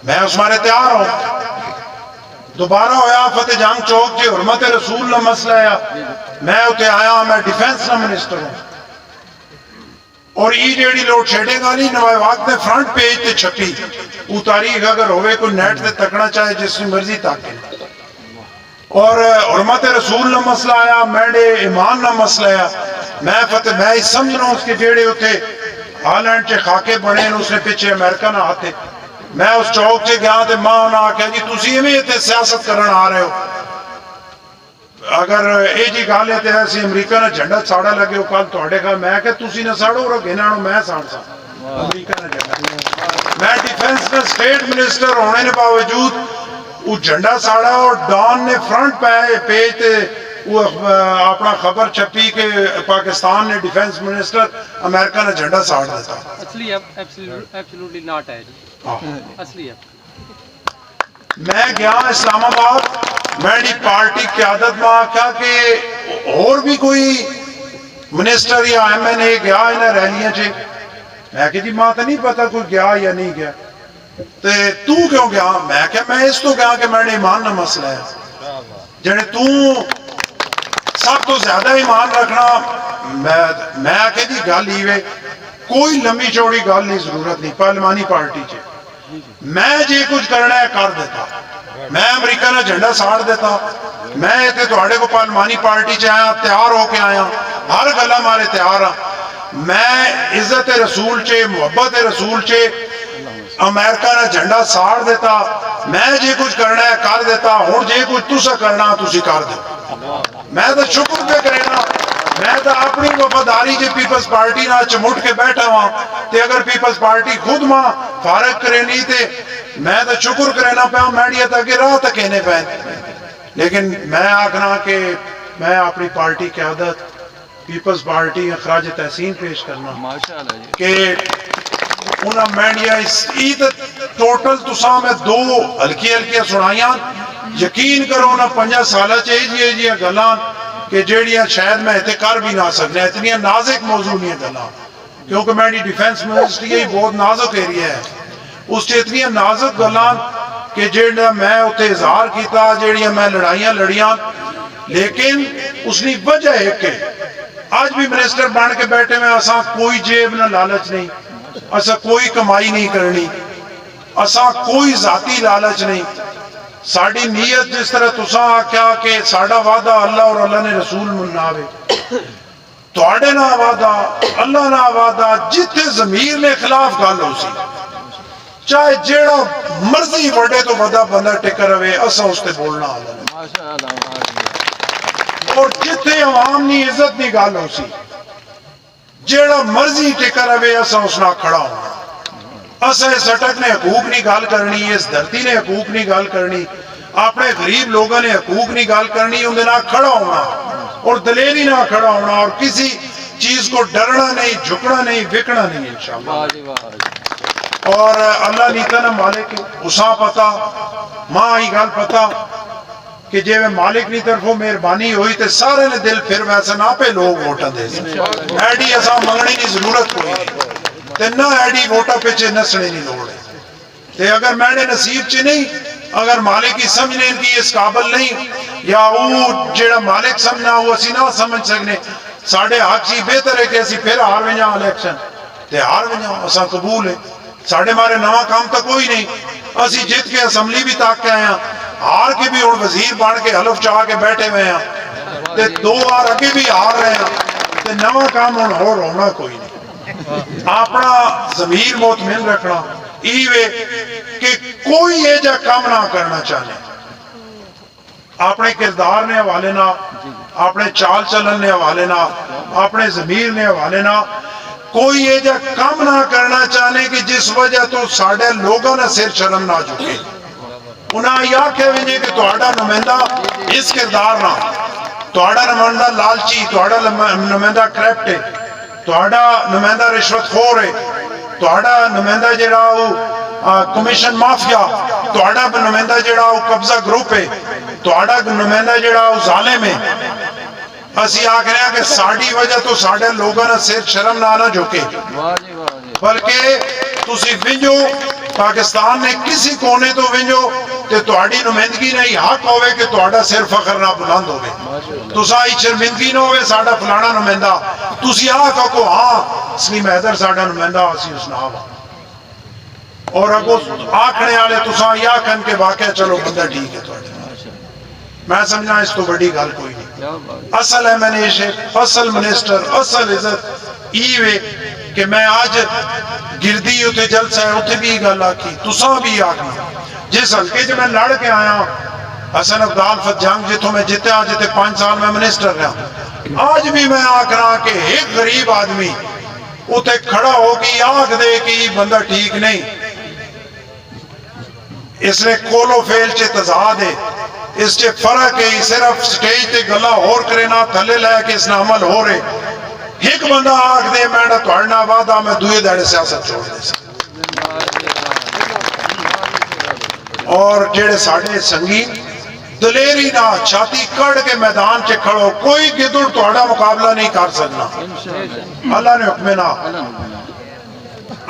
میں اس مارے تیار ہوں دوبارہ ہویا فتح جنگ چوک جی حرمت رسول نہ مسئلہ ہے میں اتے آیا میں ڈیفینس نہ منسٹر ہوں اور یہ جیڑی لوڈ شیڈنگ آنی نوائے وقت نے فرنٹ پیج تے چھپی وہ تاریخ اگر ہوئے کوئی نیٹ تے تکنا چاہے جس کی مرضی تاکہ اور حرمت رسول نہ مسئلہ آیا میڈے ایمان نہ مسئلہ آیا میں فتح میں اس سمجھ رہا ہوں اس کے جیڑے ہوتے ہالینڈ چے خاکے بڑے ہیں اس نے پیچھے امریکہ نہ آتے میں اس چوک سے گیا تے ماں انہاں آکھا جی تسی ہمیں تے سیاست کرن آ رہے ہو اگر اے جی گل ہے تے ایسی امریکہ نے جھنڈا ساڑا لگے ہو کل تواڈے گھر میں کہ تسی نہ ساڑو اور گھناڑو میں ساڑ سا امریکہ نے جھنڈا میں ڈیفینس میں اسٹیٹ منسٹر ہونے کے باوجود وہ جھنڈا ساڑا اور ڈان نے فرنٹ پیج تے وہ اپنا خبر چھپی کہ پاکستان نے ڈیفینس منسٹر امریکہ نے جھنڈا ساڑ دیتا اصلی ایبسلیوٹلی ناٹ ہے اصلی ہے میں گیا اسلام آباد میری پارٹی قیادت میں آکھا کہ اور بھی کوئی منسٹر یا ایم این اے گیا انہیں ریلیاں چے میں کہ جی ماں تو نہیں پتا کوئی گیا یا نہیں گیا تو کیوں گیا میں کہ میں اس تو گیا کہ میرے ایمان نہ مسئلہ ہے جنہیں تو سب تو زیادہ ایمان رکھنا میں کہ جی گل ہی وے کوئی لمبی چوڑی گل نہیں ضرورت نہیں پارلیمانی پارٹی چے میں جی کچھ کرنا ہے کر دیتا میں امریکہ نے جھنڈا ساڑ دیتا میں اتنے تھوڑے کو پارلیمانی پارٹی چ آیا تیار ہو کے آیا ہر گلا مارے تیار ہاں میں عزت رسول چے محبت رسول چے امریکہ نے جھنڈا ساڑ دیتا میں جی کچھ کرنا ہے کر دیتا ہوں جی کچھ تسا کرنا تسی کر دو میں تو شکر پہ کرنا میں تو اپنی وفاداری جی پیپلز پارٹی نہ چمٹ کے بیٹھا ہوا تے اگر پیپلز پارٹی خود ماں فارغ کرے نہیں تے میں تو شکر کرنا پہ میڈیا تک راہ تک کہنے پہ لیکن میں آکھنا کہ میں اپنی پارٹی قیادت پیپلز پارٹی خراج تحسین پیش کرنا کہ انہاں میڈیا ٹوٹل تساں میں 2 ہلکی سنائیاں یقین کرو نہ 5 سالہ چاہیے جی گلان کہ جیڑیاں شاید میں اتنے کر بھی نہ سکنے اتنی نازک موضوع نہیں گلان کیونکہ میری ڈیفینس منسٹری یہ بہت نازک ایریا ہے اس سے اتنی نازک گلان کہ جیڑا میں اتنے اظہار کیتا جیڑیاں میں لڑائیاں لڑیاں لیکن اس نے وجہ ہے کہ آج بھی منسٹر بن کے بیٹھے میں اساں کوئی جیب نہ لالچ نہیں اساں کوئی کمائی نہیں کرنی اساں کوئی ذاتی لالچ نہیں ساڑی نیت جس طرح تساں آکھیا کہ ساڑا وعدہ اللہ اور اللہ نے رسول مناوے توڑے نہ وعدہ اللہ نہ وعدہ جتنے ضمیر میں خلاف گل ہو سی چاہے جیڑا مرضی وڈے تو ودا بندہ ٹکر ہوئے اسا اس تے بولنا اور جتنے عوام نی عزت نی گل ہو سی جیڑا مرضی ٹکر ہوئے اسا اس نہ کھڑا ہونا اسا اس اٹک نے حقوق نی گل کرنی اس دھرتی نے حقوق نی گل کرنی اپنے غریب لوگوں نے حقوق نی گل کرنی ان نہ کھڑا ہونا اور دلیری نہ کھڑا ہونا اور کسی چیز کو ڈرنا نہیں جھکنا نہیں وکنا نہیں انشاءاللہ اور اللہ نیتا نہ مالک اساں پتا ماں ہی گل پتا کہ جے میں مالک نہیں طرفوں مہربانی ہوئی تے سارے نے دل پھر ویسا نہ پہ لوگ ووٹاں دے سن ایڈی ایسا منگنی نہیں ضرورت کوئی نہیں تے نہ ایڈی ووٹاں پیچھے نسنے نہیں لوڑے تے اگر میں نے نصیب چ نہیں اگر مالک کی سمجھنے ان کی اس قابل نہیں یا وہ جیڑا مالک سمجھنا وہ اسی نہ سمجھ سکنے ساڑھے حق چی بہتر ہے کہ اسی پھر ہار وجہ الیکشن تے ہار وجہ اساں قبول ہے ساڑھے مارے نواں کام تا کوئی نہیں اسی جت کے اسمبلی بھی تاک کے آئے ہیں ہار کے بھی اور وزیر بان کے حلف چاہ کے بیٹھے ہوئے ہیں تے 2 بار اگے بھی ہار رہے ہیں تے نواں کام ہونا کوئی نہیں اپنا ضمیر مطمئن رکھنا ایوے کہ کوئی یہ جا کام نہ کرنا چاہنے اپنے کردار نے حوالے نہ اپنے چال چلن نے حوالے نہ اپنے ضمیر نے حوالے نہ کوئی یہ جا کام نہ کرنا چاہنے کہ جس وجہ تو ساڑھے لوگوں نے سر شرم نہ چکے انہاں یا کہہ وجہ کہ توڑا نمائندہ اس کردار نہ توڑا نمائندہ لالچی توڑا نمائندہ کریپٹ ہے توڑا نمائندہ رشوت خور ہے توڑا نمائندہ جڑا وہ کمیشن مافیا توڑا نمائندہ جڑا وہ قبضہ گروپ ہے توڑا نمائندہ جڑا وہ ظالم ہے اسی آکھ رہے ہیں کہ ساڑھی وجہ تو ساڑھے لوگوں نے سر شرم نہ جھوکے بلکہ تسی ونجو پاکستان نے کسی کونے تو ونجو کہ توڑی نمائندگی نہیں حق ہوئے کہ توڑا سر فخر نہ بلند ہوئے تسا ہی شرمندگی نہ ہوئے ساڑھا فلانا نمائندہ تسی آکھا کو ہاں سلیم حیدر ساڑھا نمائندہ اسی اس نام اور اگو آکھنے آلے تسا یا کن کے واقعہ چلو بندہ ٹھیک ہے توڑی میں سمجھنا اس تو بڑی گال کوئی نہیں اصل ایمنیشن اصل منسٹر اصل عزت ایوے کہ میں آج گردی ہوتے جلسہ ہے ہوتے بھی گل آکی تساں بھی آکھنا جس حلقے جو میں لڑ کے آیا حسن عبدال فت جنگ جتوں میں جتے آج جتے 5 سال میں منسٹر رہا آج بھی میں آکھنا کہ ایک غریب آدمی ہوتے کھڑا ہو کی آکھ دے کہ یہ بندہ ٹھیک نہیں اس نے کولو فیل چے تضاد ہے اس چے فرق ہے صرف سٹیج تے گلا اور کرنا تھلے لائے کہ اس نے عمل ہو رہے ایک بندہ آکھ دے میں نے توڑنا وعدہ میں دوئے داڑے سیاست چھوڑ دے سکتا اور جیڑے ساڑھے سنگی دلیری نہ چھاتی کڑ کے میدان چے کھڑو کوئی گدڑ توڑا مقابلہ نہیں کر سکنا اللہ نے حکمے نہ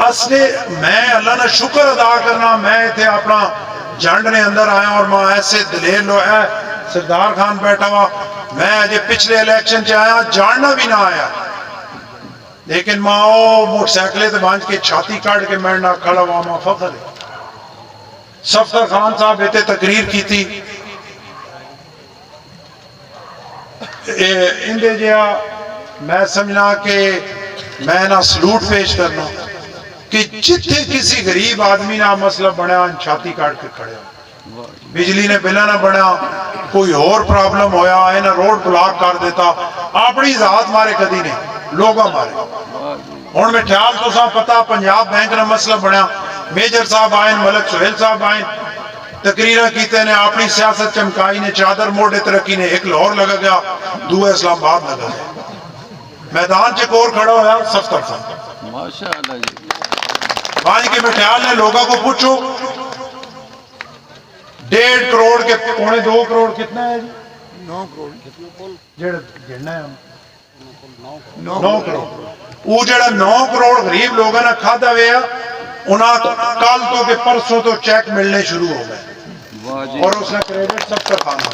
اصلے میں اللہ نے شکر ادا کرنا میں تھے اپنا جھنڈ نے اندر آیا اور ماں ایسے دلیر لو ہے سردار خان بیٹھا ہوا میں اجے پچھلے الیکشن چے آیا جاننا بھی نہ آیا لیکن ماں موٹر سائیکلے تے بانج کے چھاتی کاٹ کے میرنا کھڑا ہوا ماں فخر ہے سفتر خان صاحب ایتے تقریر کی تھی اندے جیا میں سمجھنا کہ میں نہ سلوٹ پیش کرنا کہ جتھے کسی غریب آدمی نہ مسئلہ بڑھا چھاتی کاٹ کے کھڑے ہو بجلی نے بلا نہ بڑھا کوئی اور پرابلم ہویا ہے نہ روڈ بلاک کر دیتا اپنی ذات مارے کدی نہیں لوگا مارے اور میں خیال تو سا پتا پنجاب بینک نے مسئلہ بڑھا میجر صاحب آئیں ملک سہیل صاحب آئیں تقریرہ کیتے نے اپنی سیاست چمکائی نے چادر موڑے ترقی نے ایک لاہور لگا گیا دوے اسلام آباد لگا گیا میدان چکور کھڑا ہویا سفتر صاحب ماشاءاللہ جی آج کے مٹھیال نے لوگوں کو پوچھو 1.5 کروڑ کے 2.25 کروڑ کتنا ہے جی 9 کروڑ جڑا گھڑنا ہے 9 کروڑ وہ جڑا 9 کروڑ غریب لوگوں نے کھادا ویا انہاں کل تو کے پرسوں تو چیک ملنے شروع ہو گئے اور اس نے کریڈٹ سب کا کھانا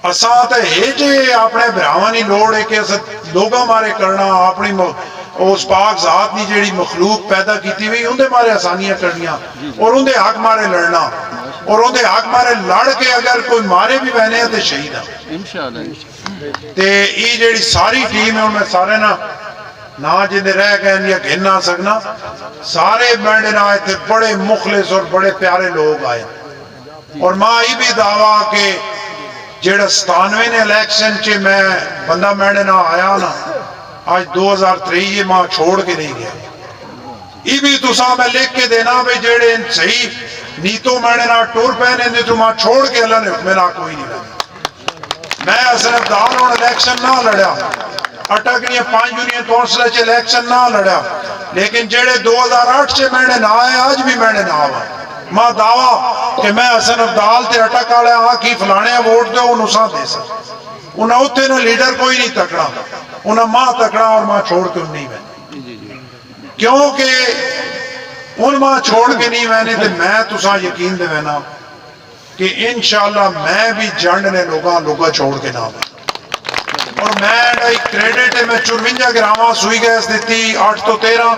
اساں تے ہے جے اپنے بھراواں دی لوڑ ہے کہ اساں لوگاں مارے کرنا اپنی اس پاک ذات نے جیڑی مخلوق پیدا کیتی ہوئی اندے مارے آسانیاں کرنیاں اور اندے حق مارے لڑنا اور اندے حق مارے لڑ کے اگر کوئی مارے بھی بہنے ہیں تو شہید ہیں انشاءاللہ تے یہ جیڑی ساری ٹیم ہے ان میں سارے نہ جن رہ گئے یا گھن نہ سکنا سارے بینڈے نہ آئے تھے بڑے مخلص اور بڑے پیارے لوگ آئے اور ماں یہ بھی دعویٰ کہ جیڑا 97 نے الیکشن چے میں بندہ میڈے نہ آیا نا آج 2023 یہ ماں چھوڑ کے نہیں گیا یہ بھی تو ساں میں لکھ کے دینا بھئی جیڑے صحیح نیتوں میڈے نہ ٹور پہنے دے تو ماں چھوڑ کے اللہ نے حکمنا کوئی نہیں لگا میں حسن عبدال اور الیکشن نہ لڑیا اٹک نہیں 5 یونین کونسلر چے الیکشن نہ لڑیا لیکن جیڑے 2008 چے میڈے نہ آئے آج بھی میڈے نہ آئے ماں دعویٰ کہ میں حسن عبدال تے اٹک والے ہاں کی فلانے ووٹ دو انہوں سا دے سکتا انہاں اتنے نہ لیڈر کوئی نہیں تکڑا انہاں ماں تکڑا اور ماں چھوڑ کے نہیں میں کیونکہ ان ماں چھوڑ کے نہیں میں میں تسا یقین دے وینا کہ انشاءاللہ میں بھی جنڈ نے لوگا چھوڑ کے نہ اور میں ایک کریڈٹ ہے میں 54 گراما سوئی گیس دیتی 8 تو 13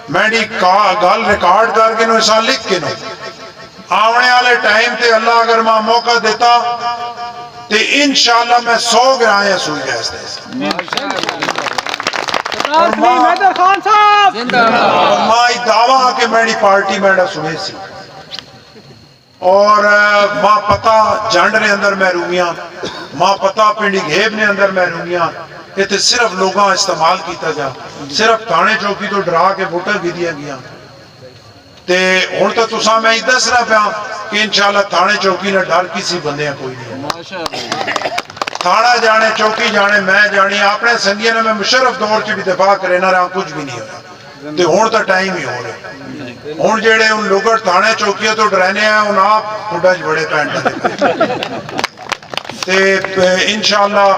میں گل ریکارڈ کر کے نو ایسا لکھ کے نو آونے والے ٹائم تے اللہ اگر ماں موقع دیتا تے انشاءاللہ میں 100 گرائیں سوئی گیس دے اور ماں دعویٰ کہ میری پارٹی میڈا سنے سی اور ماں پتہ جنڈ نے اندر محرومیاں ماں پتہ پنڈی گھیب نے اندر محرومیاں یہ تو صرف لوگاں استعمال کیتا جا صرف تھانے چوکی تو ڈرا کے ووٹر بھی دیا گیا تے ہن تو تساں میں ہی دسنا پیا کہ انشاءاللہ تھانے چوکی نہ ڈر کسی بندے کوئی نہیں تھانا جانے چوکی جانے میں جانی اپنے سنگیاں نے میں مشرف دور چ بھی دفاع کرے نہ رہا کچھ بھی نہیں ہوا تے ہن تو ٹائم ہی ہو رہے ہن جڑے ان لوگ تھانے چوکیاں تو ڈرانے ہیں ان آپ خدا چ بڑے پینٹ تے انشاءاللہ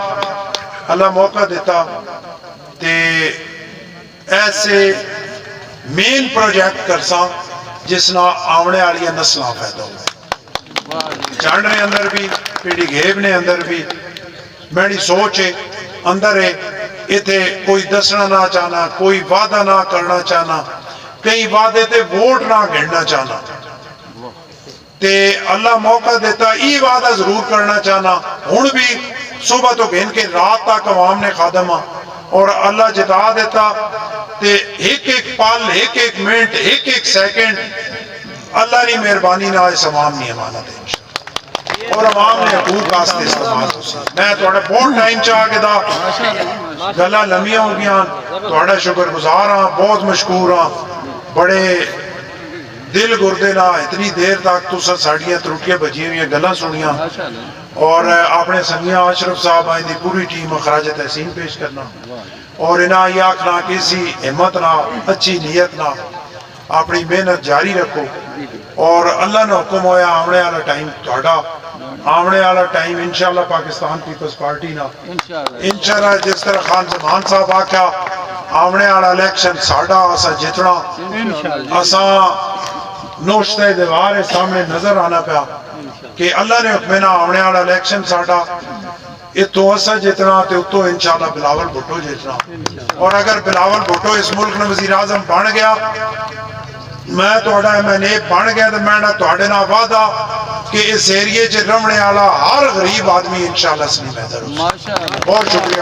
اللہ موقع دیتا تے ایسے مین پروجیکٹ کرساں جس نہ آونے والی نسلاں پیدا ہو جانڈ نے اندر بھی پیڑی گھیب نے اندر بھی میری سوچ ہے اندر ہے اتنے کوئی دسنا نہ چاہنا کوئی وعدہ نہ کرنا چاہنا کئی وعدے تے ووٹ نہ گھڑنا چاہنا تے اللہ موقع دیتا یہ وعدہ ضرور کرنا چاہنا ہن بھی صبح تو گھن کے رات تک عوام نے خادمہ اور اللہ جتا دیتا تے ایک ایک پل ایک ایک منٹ ایک ایک سیکنڈ اللہ نے مہربانی نہ اس عوام نے امانت ہے اور عوام نے حقوق واسطے استعمال ہو سی میں تھوڑا بہت ٹائم چاہ کے دا گلا لمیاں ہو گیا تھوڑا شکر گزار ہاں بہت مشکور ہاں بڑے دل گردے نہ اتنی دیر تک تسا ساڑیاں ترٹیاں بجی ہوئی گلاں سنیاں اور اپنے سنگیاں اشرف صاحب آئیں دی پوری ٹیم خراج تحسین پیش کرنا اور انہاں یہ آکھنا کسی ہمت نہ اچھی نیت نہ اپنی محنت جاری رکھو اور اللہ نے حکم ہویا آمنے والا ٹائم تھوڑا آمنے والا ٹائم انشاءاللہ پاکستان پیپلز پارٹی نہ انشاءاللہ جس طرح خان زمان صاحب آکھا آمنے والا الیکشن ساڑا اسا جتنا اسا نوشتے دیوار سامنے نظر آنا پیا کہ اللہ نے حکمنا آمنے والا الیکشن ساڑا اتو اسا جتنا تے اتو انشاءاللہ بلاول بھٹو جتنا اور اگر بلاول بھٹو اس ملک نے وزیر اعظم بن گیا میں توڑا میں نے بن گیا تو میں توڑے نہ وعدہ کہ اس ایریے چ رمنے والا ہر غریب آدمی انشاءاللہ سنی بہتر ہو بہت شکریہ